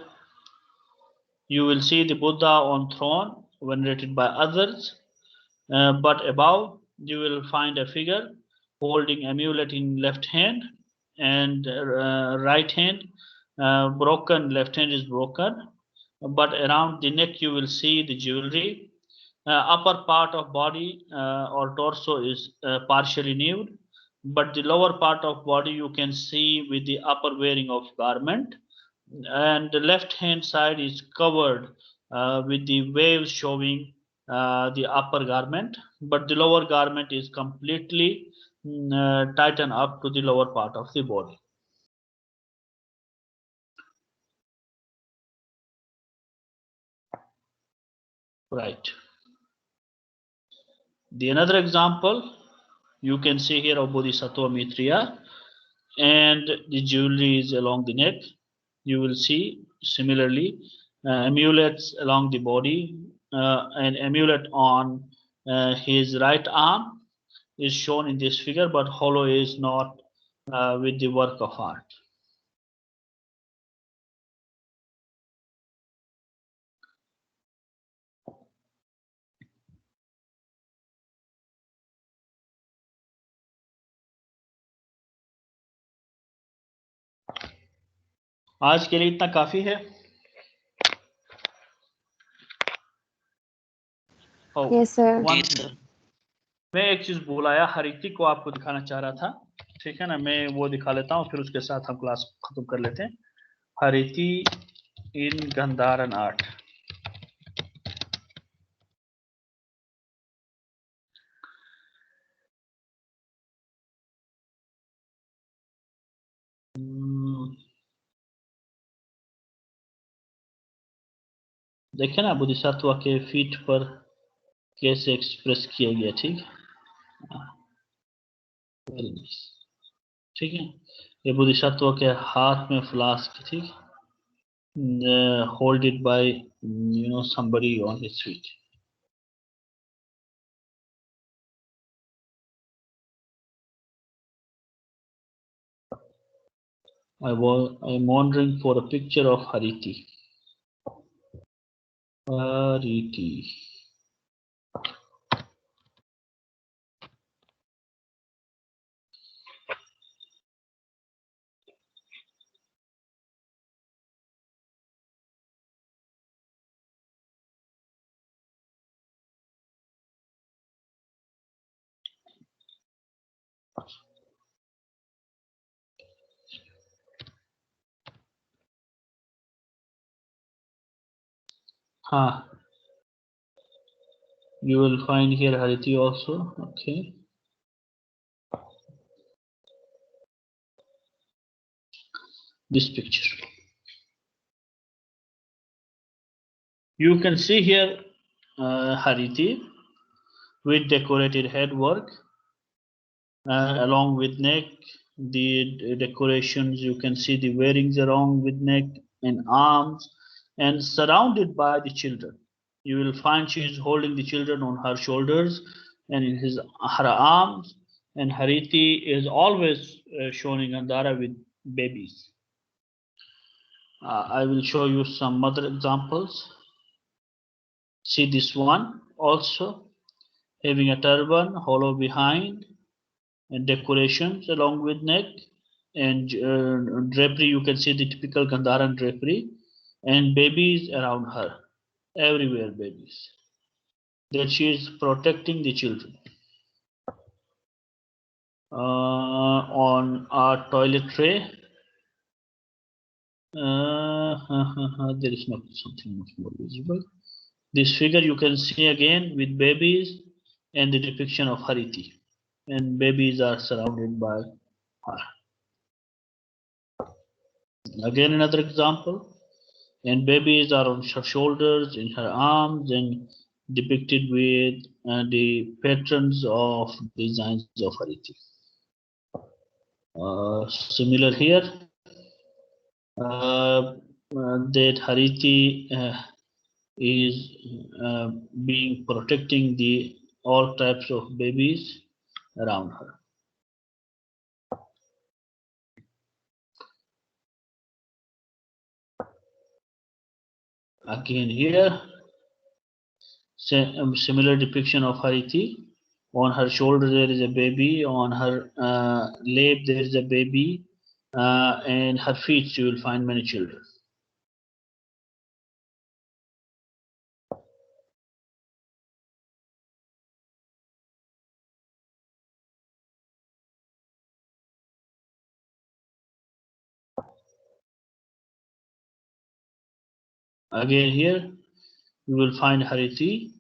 You will see the Buddha on throne venerated by others, but above you will find a figure holding amulet in left hand and right hand broken. Left hand is broken, but around the neck you will see the jewelry. Upper part of body or torso is partially nude, but the lower part of body you can see with the upper wearing of garment, and the left hand side is covered with the waves showing the upper garment, but the lower garment is completely tightened up to the lower part of the body. Right. The another example you can see here of Bodhisattva Maitreya, and the jewelry is along the neck. You will see similarly amulets along the body. An amulet on his right arm is shown in this figure, but hollow is not with the work of art. आज के लिए इतना काफी है। Yes, sir. मैं एक चीज भूलाया, हरिति को आपको दिखाना चाह रहा था, ठीक है ना, मैं वो दिखा लेता हूँ, फिर उसके साथ हम क्लास खत्म कर लेते हैं। हरिति इन गंधारन आर्ट। देखिए ना बोधिसत्व के फीट पर कैसे एक्सप्रेस किया गया, ठीक है, वेरी नाइस, ठीक है। ये बोधिसत्व के हाथ में फ्लास्क, ठीक, holded by somebody on his feet. I'm wondering for a picture of Hariti. Hariti. You will find here Hariti also. Okay. This picture. You can see here Hariti with decorated headwork along with neck. The decorations, you can see the wearings around with neck and arms and surrounded by the children. You will find she is holding the children on her shoulders and in her arms, and Hariti is always showing Gandhara with babies. I will show you some other examples. See this one also, having a turban, hollow behind, and decorations along with neck, and drapery. You can see the typical Gandharan drapery, and babies around her, everywhere babies. That she is protecting the children. On our toilet tray, there is not something much more visible. This figure you can see again with babies and the depiction of Hariti, and babies are surrounded by her. Again another example, and babies are on her shoulders, in her arms, and depicted with the patterns of designs of Hariti. Similar here, that Hariti is being protecting the all types of babies around her. Again here, similar depiction of Hariti. On her shoulder there is a baby, on her lap there is a baby, and her feet you will find many children. Again here you will find Hariti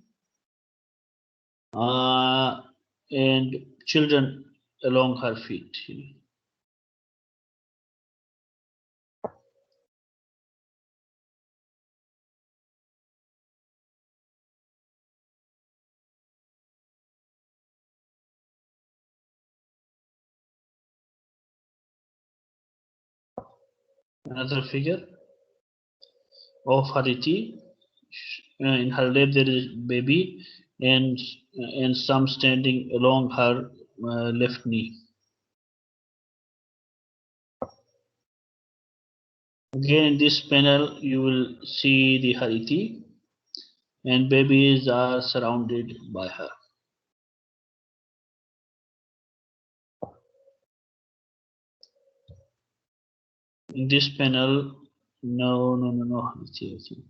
and children along her feet. Another figure of Hariti. In her lap there is baby, and some standing along her left knee. Again in this panel you will see the Hariti, and babies are surrounded by her. In this panel, no, Hariti, I think.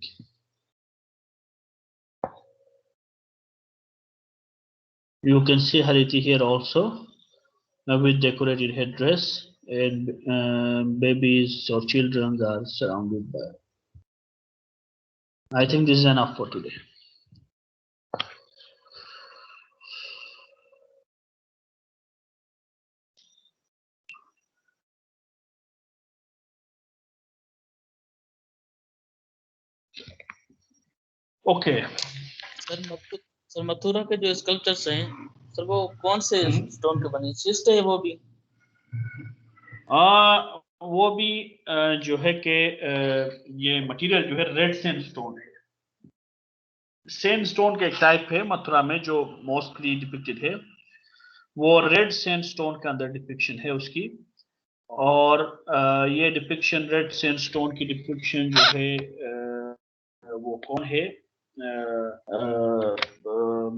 You can see Hariti here also, with decorated headdress, and babies or children are surrounded by her. I think this is enough for today. Okay. Sir Mathura के जो sculptures हैं sir वो कौन से stone के बने, शिस्ट है वो भी? वो भी जो है कि ये मटेरियल जो है रेड सैंडस्टोन है। सैंडस्टोन का एक टाइप है मथुरा में जो मोस्टली डिपिक्टेड है, वो रेड सैंडस्टोन के अंदर डिपिक्शन है उसकी, और ये डिपिक्शन रेड सैंडस्टोन की डिपिक्शन जो है वो कौन है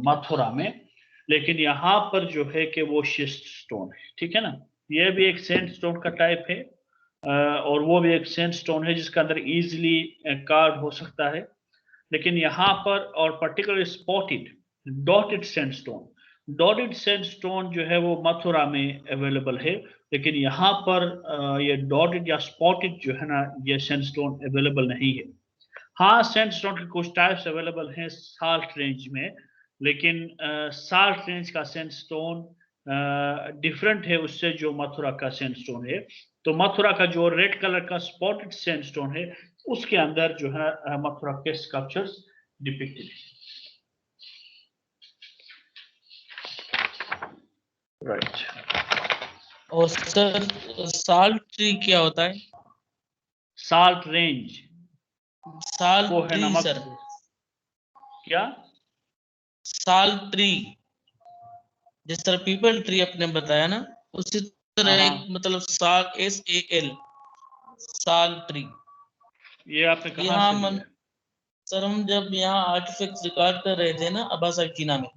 मथुरा में, लेकिन यहाँ पर जो है कि वो शिस्ट स्टोन है, ठीक है ना। ये भी एक सैंडस्टोन का टाइप है, और वो भी एक सैंडस्टोन है जिसके अंदर इजीली कार्व हो सकता है, लेकिन यहाँ पर और पर्टिकुलर स्पॉटेड डॉटेड सैंडस्टोन जो है वो मथुरा में अवेलेबल है, लेकिन यहाँ पर ये डॉटेड या स्पॉटेड जो है ना ये सैंडस्टोन अवेलेबल नहीं है। हाँ, सैंडस्टोन के कुछ टाइप्स अवेलेबल हैं साल्ट रेंज में, लेकिन साल्ट रेंज का सैंडस्टोन डिफरेंट है उससे जो मथुरा का सैंडस्टोन है। तो मथुरा का जो रेड कलर का स्पॉटेड सैंडस्टोन है उसके अंदर जो है मथुरा के स्कल्पचर्स डिपिक्टेड है। राइट। और सर साल्ट ट्री क्या होता है? साल्ट रेंज साल वो है ट्री नमक। सर, क्या? साल ट्री, जिस तरह पीपल ट्री आपने बताया ना, उसी तरह हाँ, एक मतलब साल, SAL, साल ट्री। ये आपने कहाँ यहाँ से लिया? सर हम जब यहाँ आर्टिफैक्ट्स रिकॉर्ड कर रहे थे ना अब्बासा चीना में,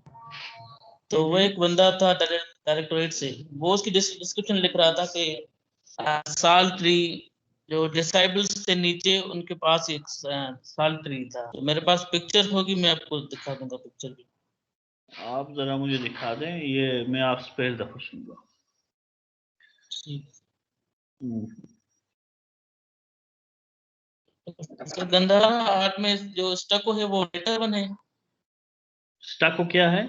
तो वो एक बंदा था डायरेक्टोरेट से, वो उसकी डिस्क्रिप्शन लिख रहा था कि साल ट्री, जो डिसाइबल्स थे नीचे उनके पास एक साल ट्री था। तो मेरे पास पिक्चर होगी, मैं आपको दिखा दूंगा पिक्चर भी। आप जरा मुझे दिखा दें, ये मैं आपसे पहली दफा सुनूंगा। तो गंधारा आर्ट में जो स्टको है वो लेटर वन है स्टको क्या है?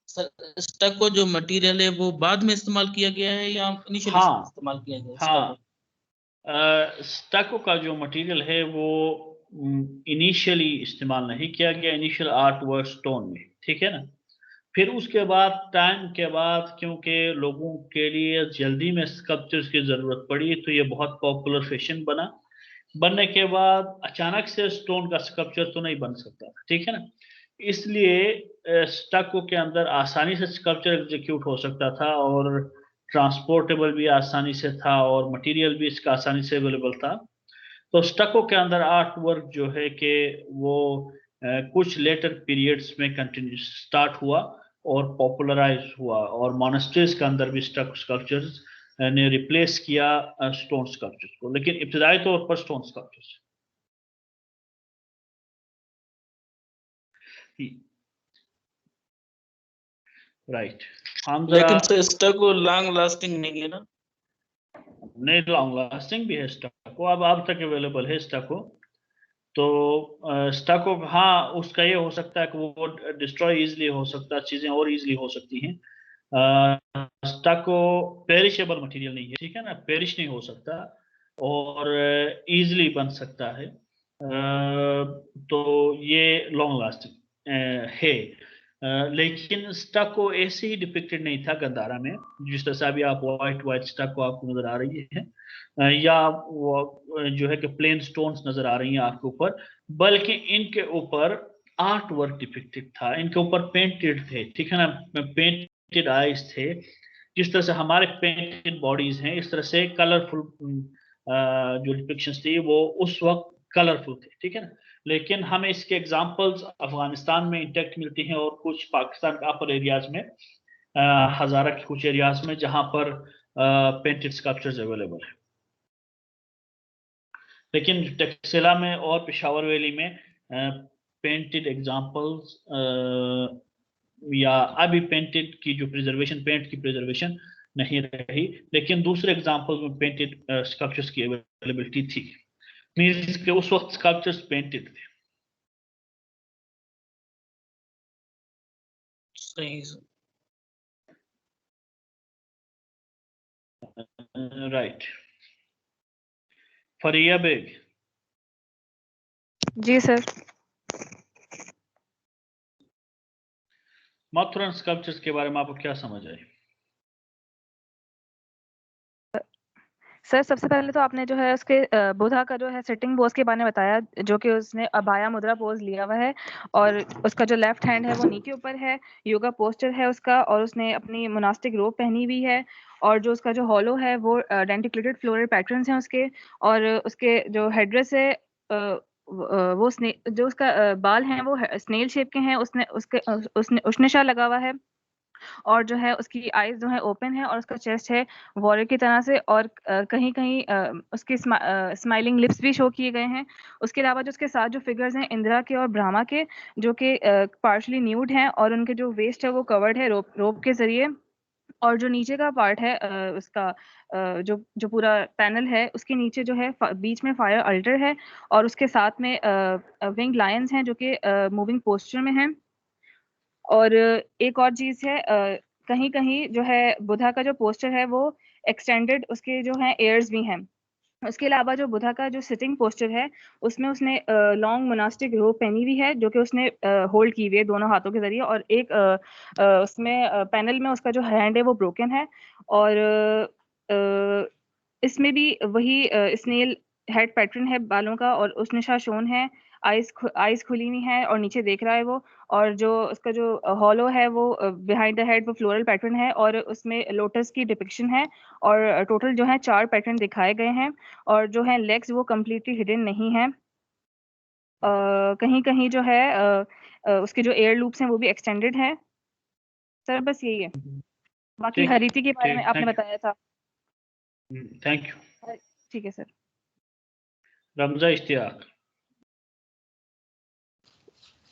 सर। स्टको जो मटेरियल है वो बाद में इस्तेमाल किया गया है या इनिशियली हाँ, इस्तेमाल किया गया है हाँ, स्टको? स्टको का जो मटेरियल है वो इनिशियली इस्तेमाल नहीं किया गया, इनिशियल आर्ट वर्क स्टोन में, ठीक है ना। फिर उसके बाद टाइम के बाद क्योंकि लोगों के लिए जल्दी में स्कल्पचर्स की ज़रूरत पड़ी, तो ये बहुत पॉपुलर फैशन बना। बनने के बाद अचानक से स्टोन का स्कल्पचर तो नहीं बन सकता, ठीक है ना। इसलिए स्टको के अंदर आसानी से स्कल्पचर एग्जीक्यूट हो सकता था, और ट्रांसपोर्टेबल भी आसानी से था, और मटेरियल भी इसका आसानी से अवेलेबल था। तो स्टको के अंदर आर्ट वर्क जो है कि वो कुछ लेटर पीरियड्स में कंटिन्यू स्टार्ट हुआ और पॉपुलराइज हुआ, और मोनेस्ट्रीज के अंदर भी स्टको स्कल्पचर्स ने रिप्लेस किया स्टोन स्कल्पचर्स को, लेकिन इब्तदाई तौर पर स्टोन स्कल्पचर्स। राइट। हम जरा, लेकिन सर स्टको लॉन्ग लास्टिंग नहीं है ना? नहीं, लॉन्ग लास्टिंग भी है स्टको, अब तक अवेलेबल है स्टको। तो स्टको, हाँ, उसका ये हो सकता है कि वो डिस्ट्रॉय इजीली हो सकता है, चीजें और इजीली हो सकती हैं। स्टको पेरिशेबल मटेरियल नहीं है, ठीक है ना, पेरिश नहीं हो सकता, और इजीली बन सकता है। तो ये लॉन्ग लास्टिंग है। लेकिन स्टको ऐसे ही डिपिक्टेड नहीं था गंधारा में, जिस तरह से अभी आप व्हाइट व्हाइट स्टको आपको नजर आ रही है, या वो जो है कि प्लेन स्टोन्स नजर आ रही हैं आपके ऊपर, बल्कि इनके ऊपर आर्ट वर्क डिपिक्टेड था, इनके ऊपर पेंटेड थे, ठीक है ना, पेंटेड आईज थे। जिस तरह से हमारे पेंटेड बॉडीज हैं, इस तरह से कलरफुल जो डिपिक्शंस थी वो उस वक्त कलरफुल थे, ठीक है ना। लेकिन हमें इसके एग्जांपल्स अफगानिस्तान में इंटैक्ट मिलती हैं, और कुछ पाकिस्तान के अपर एरियाज में, हजारा के कुछ एरियाज में, जहां पर पेंटेड स्कल्पचर्स अवेलेबल है। लेकिन टेक्सेला में और पेशावर वैली में पेंटेड एग्जांपल्स या अभी पेंटेड की जो प्रिजर्वेशन, पेंट की प्रिजर्वेशन नहीं रही, लेकिन दूसरे एग्जांपल्स में पेंटेड स्कल्पचर्स की अवेलेबिलिटी थी। मींस के उस वक्त स्कल्पचर्स पेंटेड थे। सही सर। राइट। फरिया बेग, जी सर। मथुरन स्कल्पचर्स के बारे में आपको क्या समझ आई? सर सबसे पहले तो आपने जो है उसके बुधा का जो है सिटिंग पोज के बारे में बताया, जो कि उसने अबाया मुद्रा पोज लिया हुआ है, और उसका जो लेफ्ट हैंड है वो नी के ऊपर है, योगा पोस्टर है उसका, और उसने अपनी मोनास्टिक रोब पहनी हुई है, और जो उसका जो हॉलो है वो डेंटिकुलेटेड फ्लोरल पैटर्न्स हैं उसके, और उसके जो हेड्रेस है वो जो उसका बाल हैं वो स्नेल शेप के हैं, उसने उष्णेशा लगा हुआ है, और जो है उसकी आईज जो है ओपन है, और उसका चेस्ट है वॉरियर की तरह से, और कहीं कहीं उसकी स्माइलिंग लिप्स भी शो किए गए हैं। उसके अलावा जो उसके साथ जो फिगर्स हैं इंदिरा के और ब्रह्मा के, जो कि पार्शली न्यूड हैं, और उनके जो वेस्ट है वो कवर्ड है रोप के जरिए, और जो नीचे का पार्ट है उसका जो जो पूरा पैनल है उसके नीचे जो है बीच में फायर अल्टर है, और उसके साथ में विंग लायंस हैं जो कि मूविंग पोस्चर में हैं। और एक और चीज़ है, कहीं कहीं जो है बुधा का जो पोस्टर है वो एक्सटेंडेड उसके जो है एयर्स भी हैं। उसके अलावा जो बुधा का जो सिटिंग पोस्टर है उसमें उसने लॉन्ग मोनास्टिक रोब पहनी हुई है, जो कि उसने होल्ड की हुई है दोनों हाथों के जरिए, और एक उसमें पैनल में उसका जो हैंड है वो ब्रोकन है, और इसमें भी वही स्नेल हेड पैटर्न है बालों का, और उसने शोन है, आईज खुली हुई है और नीचे देख रहा है वो, और जो उसका जो हॉलो है वो बिहाइंड द हेड वो फ्लोरल पैटर्न है, और उसमें लोटस की डिपिक्शन है, और टोटल जो है 4 पैटर्न दिखाए गए हैं, और जो है लेग्स वो कम्प्लीटली हिडन नहीं है, कहीं कहीं जो है उसके जो एयर लूप्स हैं वो भी एक्सटेंडेड है। सर बस यही है, बाकी ठीक हरीति के बारे में ठीक, आपने बताया था। Thank you. ठीक है sir. Ramza Ishtiaq.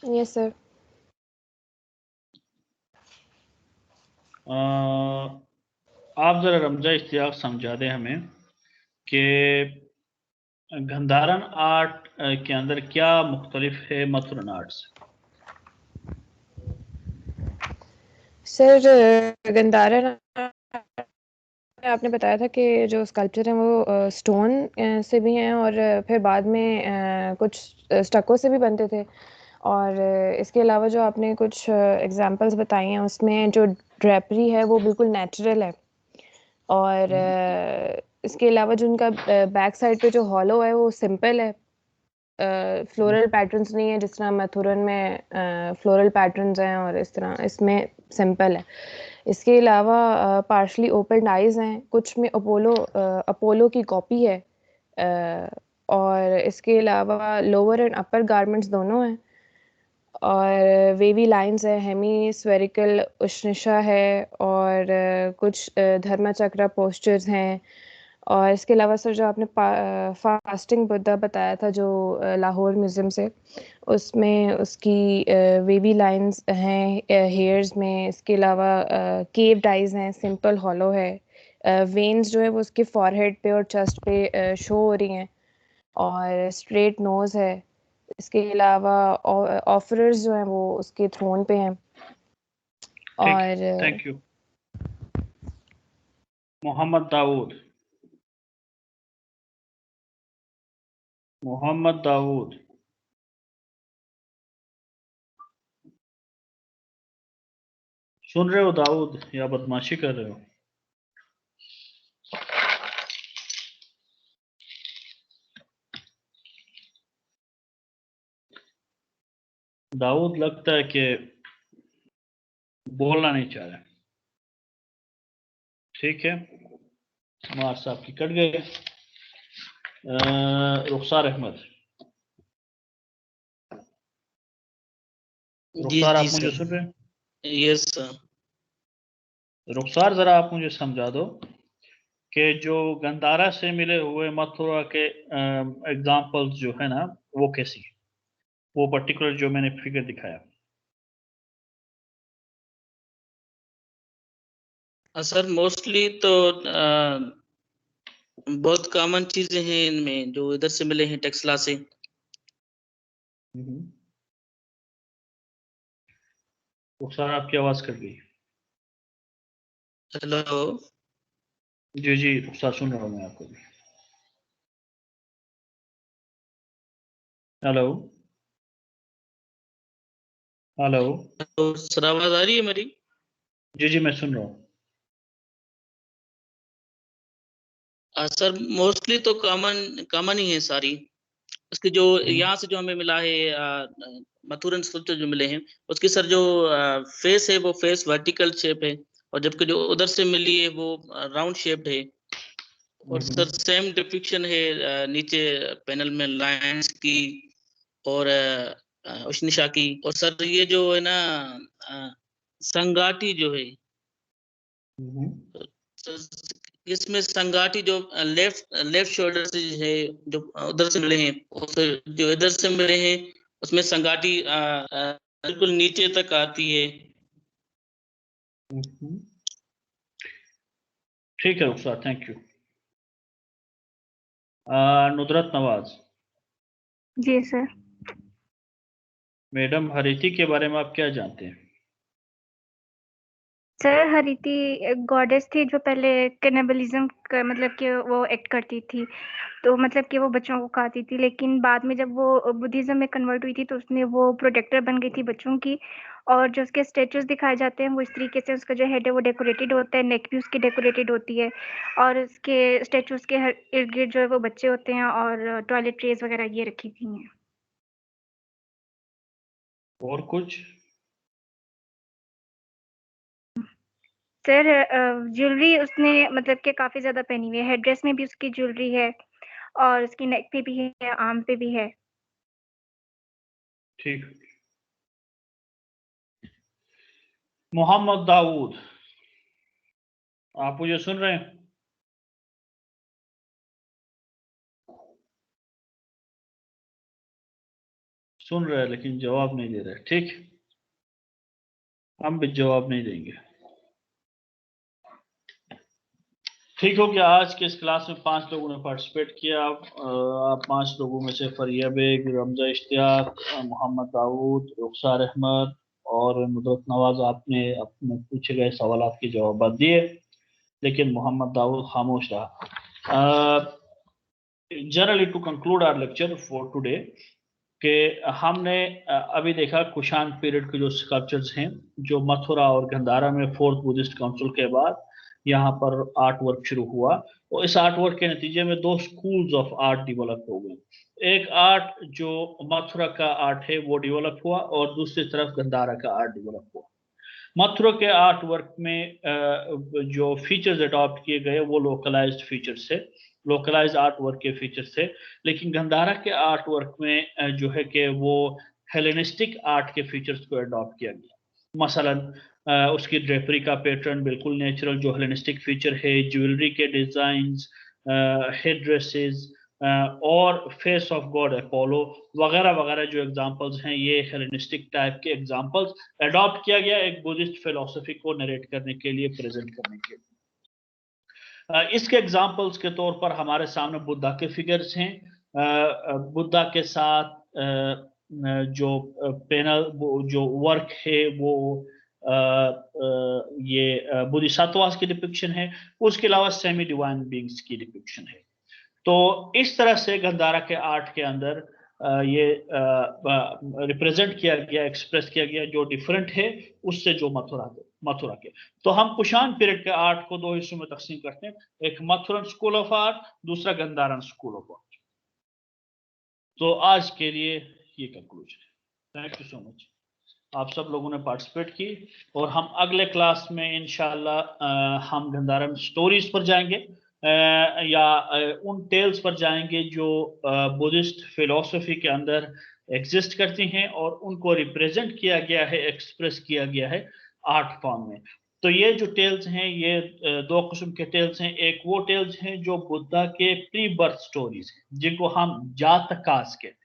Yes sir. आप ज़रा रमजा इश्तियाक समझा दें हमें कि गंधारन आर्ट के अंदर क्या मुख्तलिफ है मथुरन आर्ट से? सर गंधारन आपने बताया था कि जो स्कल्पचर हैं वो स्टोन से भी हैं, और फिर बाद में कुछ स्टक्को से भी बनते थे, और इसके अलावा जो आपने कुछ एग्जांपल्स बताई हैं उसमें जो ड्रेपरी है वो बिल्कुल नेचुरल है, और इसके अलावा जो उनका बैक साइड पे जो हॉलो है वो सिंपल है, फ्लोरल पैटर्न्स नहीं है जिस तरह मथुरन में फ्लोरल पैटर्न्स हैं, और इस तरह इसमें सिंपल है। इसके अलावा पार्शली ओपन आइज़ हैं, कुछ में अपोलो की कॉपी है, और इसके अलावा लोअर एंड अपर गारमेंट्स दोनों हैं, और वेवी लाइंस है, हेमी स्फेरिकल उष्णिशा है, और कुछ धर्मचक्र पोस्चर्स हैं, और इसके अलावा सर जो आपने फास्टिंग बुद्धा बताया था जो लाहौर म्यूज़ियम से, उसमें उसकी वेवी लाइंस हैं हेयर्स में, इसके अलावा केव डाइज हैं, सिंपल हॉलो है, वेन्स जो है वो उसके फॉरहेड पे और चेस्ट पे शो हो रही हैं, और स्ट्रेट नोज़ है। इसके अलावा ऑफरर्स जो हैं वो उसके थ्रोन पे हैं, और थैंक यू। मोहम्मद दाऊद। मोहम्मद दाऊद। सुन रहे हो दाऊद, या बदमाशी कर रहे हो? दाऊद लगता है कि बोलना नहीं चाह रहे। ठीक है, मार साहब की कट गए। रुखसार अहमद। रुखसार, आप मुझे सुन रहे हैं? Yes sir. रुखसार, जरा आप मुझे समझा दो कि जो गंधारा से मिले हुए मथुरा के एग्जाम्पल्स जो है ना वो कैसी है, वो पर्टिकुलर जो मैंने फिगर दिखाया। सर मोस्टली तो बहुत कॉमन चीजें हैं इनमें जो इधर से मिले हैं टेक्सला से। रुखसार, आपकी आवाज कट गई। हेलो। जी जी रुखसार, सुन रहा हूँ मैं आपको भी। Hello hello. तो सर आवाज आ रही है मेरी? जी जी, मैं सुन रहा हूँ। सर मोस्टली तो कॉमन कॉमन ही है सारी। उसके जो यहाँ से जो हमें मिला है मथुरन स्कल्पचर जो मिले हैं उसकी सर जो फेस है वो फेस वर्टिकल शेप है, और जबकि जो उधर से मिली है वो राउंड शेप्ड है। और सर सेम डिपिक्शन है नीचे पैनल में लाइंस की और उष्णिशा की। और सर ये जो है ना संगाटी जो है, तो इसमें संगाटी जो लेफ्ट लेफ्ट शोल्डर से जो है जो उधर से मिले हैं, उस जो इधर से मिले हैं उसमें संगाटी बिल्कुल नीचे तक आती है। ठीक है रुखसार, थैंक यू। नुदरत नवाज। जी सर। मैडम, हरीति के बारे में आप क्या जानते हैं? सर हरीति गॉडेस थी जो पहले कैनिबलिज्म का मतलब कि वो एक्ट करती थी, तो मतलब कि वो बच्चों को खाती थी, लेकिन बाद में जब वो बुद्धिज्म में कन्वर्ट हुई थी तो उसने वो प्रोटेक्टर बन गई थी बच्चों की, और जो उसके स्टेचूज दिखाए जाते हैं वो इस तरीके से, उसका जो हेड है वो डेकोरेटेड होता है, नेक भी उसकी डेकोरेटेड होती है, और उसके स्टेचूज के इर्द गिर्द जो है वो बच्चे होते हैं और टॉयलेटरीज वगैरह ये रखी हुई हैं। और कुछ? सर ज्वेलरी उसने मतलब कि काफी ज्यादा पहनी हुई है, हेड ड्रेस में भी उसकी ज्वेलरी है और उसकी नेक पे भी है, आर्म पे भी है। ठीक। मोहम्मद दाऊद, आप मुझे सुन रहे हैं? सुन रहे हैं लेकिन जवाब नहीं दे रहे। ठीक, हम भी जवाब नहीं देंगे। ठीक हो गया। आज के इस क्लास में 5 लोगों ने पार्टिसिपेट किया। आप 5 लोगों में से फरिया बेग, रमजा इश्तियाक, मोहम्मद दाऊद, रुखसार अहमद और मुदत नवाज, आपने अपने पूछे गए सवाल के जवाब दिए, लेकिन मोहम्मद दाऊद खामोश रहा। Generally to conclude our lecture for today कि हमने अभी देखा कुशान पीरियड के जो स्कल्पचर्स हैं, जो मथुरा और गंधारा में 4th बुद्धिस्ट काउंसिल के बाद यहाँ पर आर्ट वर्क शुरू हुआ, और इस आर्ट वर्क के नतीजे में 2 स्कूल्स ऑफ आर्ट डेवलप हो गए। एक आर्ट जो मथुरा का आर्ट है वो डेवलप हुआ, और दूसरी तरफ गंधारा का आर्ट डेवलप हुआ। मथुरा के आर्ट वर्क में जो फीचर्स अडॉप्ट किए गए वो लोकलाइज्ड फीचर्स थे, लोकलाइज्ड आर्ट वर्क के फीचर्स थे। लेकिन गंधारा के आर्ट वर्क में जो है कि वो हेलेनिस्टिक आर्ट के फीचर्स को अडॉप्ट किया गया। मसलन उसकी ड्रेपरी का पैटर्न बिल्कुल नेचुरल जो हेलेनिस्टिक फीचर है, ज्वेलरी के डिजाइन्स, हेड ड्रेसेस और फेस ऑफ गॉड अपोलो वगैरह वगैरह जो एग्जांपल्स हैं, ये हेलेनिस्टिक टाइप के एग्जांपल्स अडॉप्ट किया गया एक बुद्धिस्ट फिलोसफी को नरेट करने के लिए, प्रेजेंट करने के लिए। इसके एग्जांपल्स के तौर पर हमारे सामने बुद्धा के फिगर्स हैं। बुद्धा के साथ जो पैनल जो वर्क है वो ये बोधिसत्वास की डिपिक्शन है, उसके अलावा सेमी डिवाइन बीइंग्स की डिपिक्शन है। तो इस तरह से गंधारा के आर्ट के अंदर ये रिप्रेजेंट किया गया, एक्सप्रेस किया गया, जो डिफरेंट है उससे जो मथुरा के। तो हम कुशान पीरियड के आर्ट को 2 हिस्सों में तकसीम करते हैं, एक मथुरन स्कूल ऑफ आर्ट, दूसरा गंधारन स्कूल ऑफ आर्ट। तो आज के लिए ये कंक्लूजन है। Thank you so much. आप सब लोगों ने पार्टिसिपेट की, और हम अगले क्लास में इंशाल्लाह हम गंधारन स्टोरीज पर जाएंगे, या उन टेल्स पर जाएंगे जो बुद्धिस्ट फिलोसफी के अंदर एग्जिस्ट करती हैं और उनको रिप्रेजेंट किया गया है, एक्सप्रेस किया गया है आर्ट फॉर्म में। तो ये जो टेल्स हैं ये 2 किस्म के टेल्स हैं। एक वो टेल्स हैं जो बुद्धा के प्री बर्थ स्टोरीज हैं, जिनको हम जातकास कहते हैं,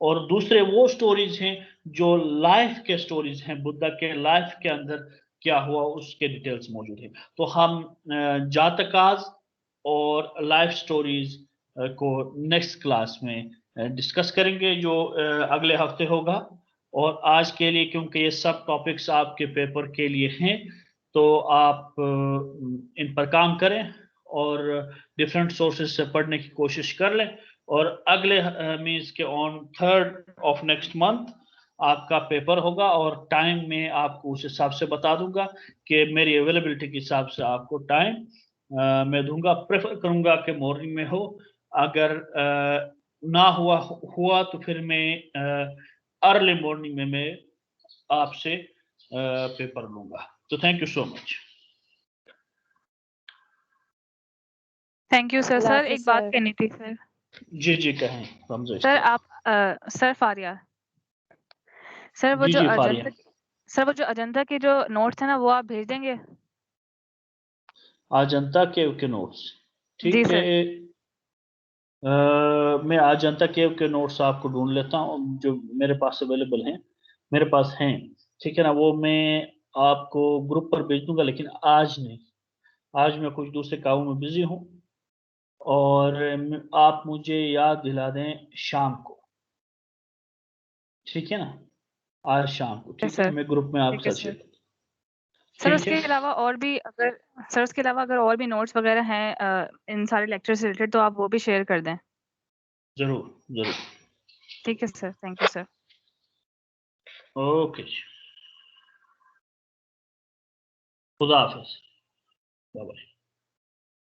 और दूसरे वो स्टोरीज हैं जो लाइफ के स्टोरीज हैं, बुद्धा के लाइफ के अंदर क्या हुआ उसके डिटेल्स मौजूद हैं। तो हम जातकाज और लाइफ स्टोरीज को नेक्स्ट क्लास में डिस्कस करेंगे, जो अगले हफ्ते होगा। और आज के लिए, क्योंकि ये सब टॉपिक्स आपके पेपर के लिए हैं, तो आप इन पर काम करें और डिफरेंट सोर्सेज से पढ़ने की कोशिश कर लें। और अगले मीन्स के on 3rd of next month आपका पेपर होगा, और टाइम में आपको उस हिसाब से बता दूंगा कि मेरी अवेलेबिलिटी के हिसाब से आपको टाइम मैं दूंगा। प्रेफर करूंगा कि मॉर्निंग में हो, अगर ना हुआ तो फिर मैं अर्ली मॉर्निंग में मैं आपसे पेपर लूंगा। तो thank you so much. Thank you sir. Allah sir हाफिज एक बात सर। कहनी थी सर। जी जी कहें रमजा। सर आप सर फारिया सर, वो जी जो जी अजंता फारिया, सर वो जो अजंता के जो नोट्स है ना वो आप भेज देंगे? अजंता केव के नोट्स, जी ठीक है। सर। मैं अजंता केव के नोट्स आपको ढूंढ लेता हूँ जो मेरे पास अवेलेबल हैं, मेरे पास हैं, ठीक है ना। वो मैं आपको ग्रुप पर भेज दूंगा, लेकिन आज नहीं, आज मैं कुछ दूसरे कामों में बिजी हूँ। और आप मुझे याद दिला दें शाम को, ठीक है ना, आज शाम को, ठीक है। सर मैं ग्रुप में ठीक आपके है साथ सर। शेयर, सर ठीक उसके है। अलावा और भी अगर सर उसके अलावा अगर और भी नोट्स वगैरह हैं इन सारे लेक्चर से रिलेटेड, तो आप वो भी शेयर कर दें। जरूर जरूर। ठीक है sir. Thank you sir. Okay. खुदा हाफिज, बाय बाय।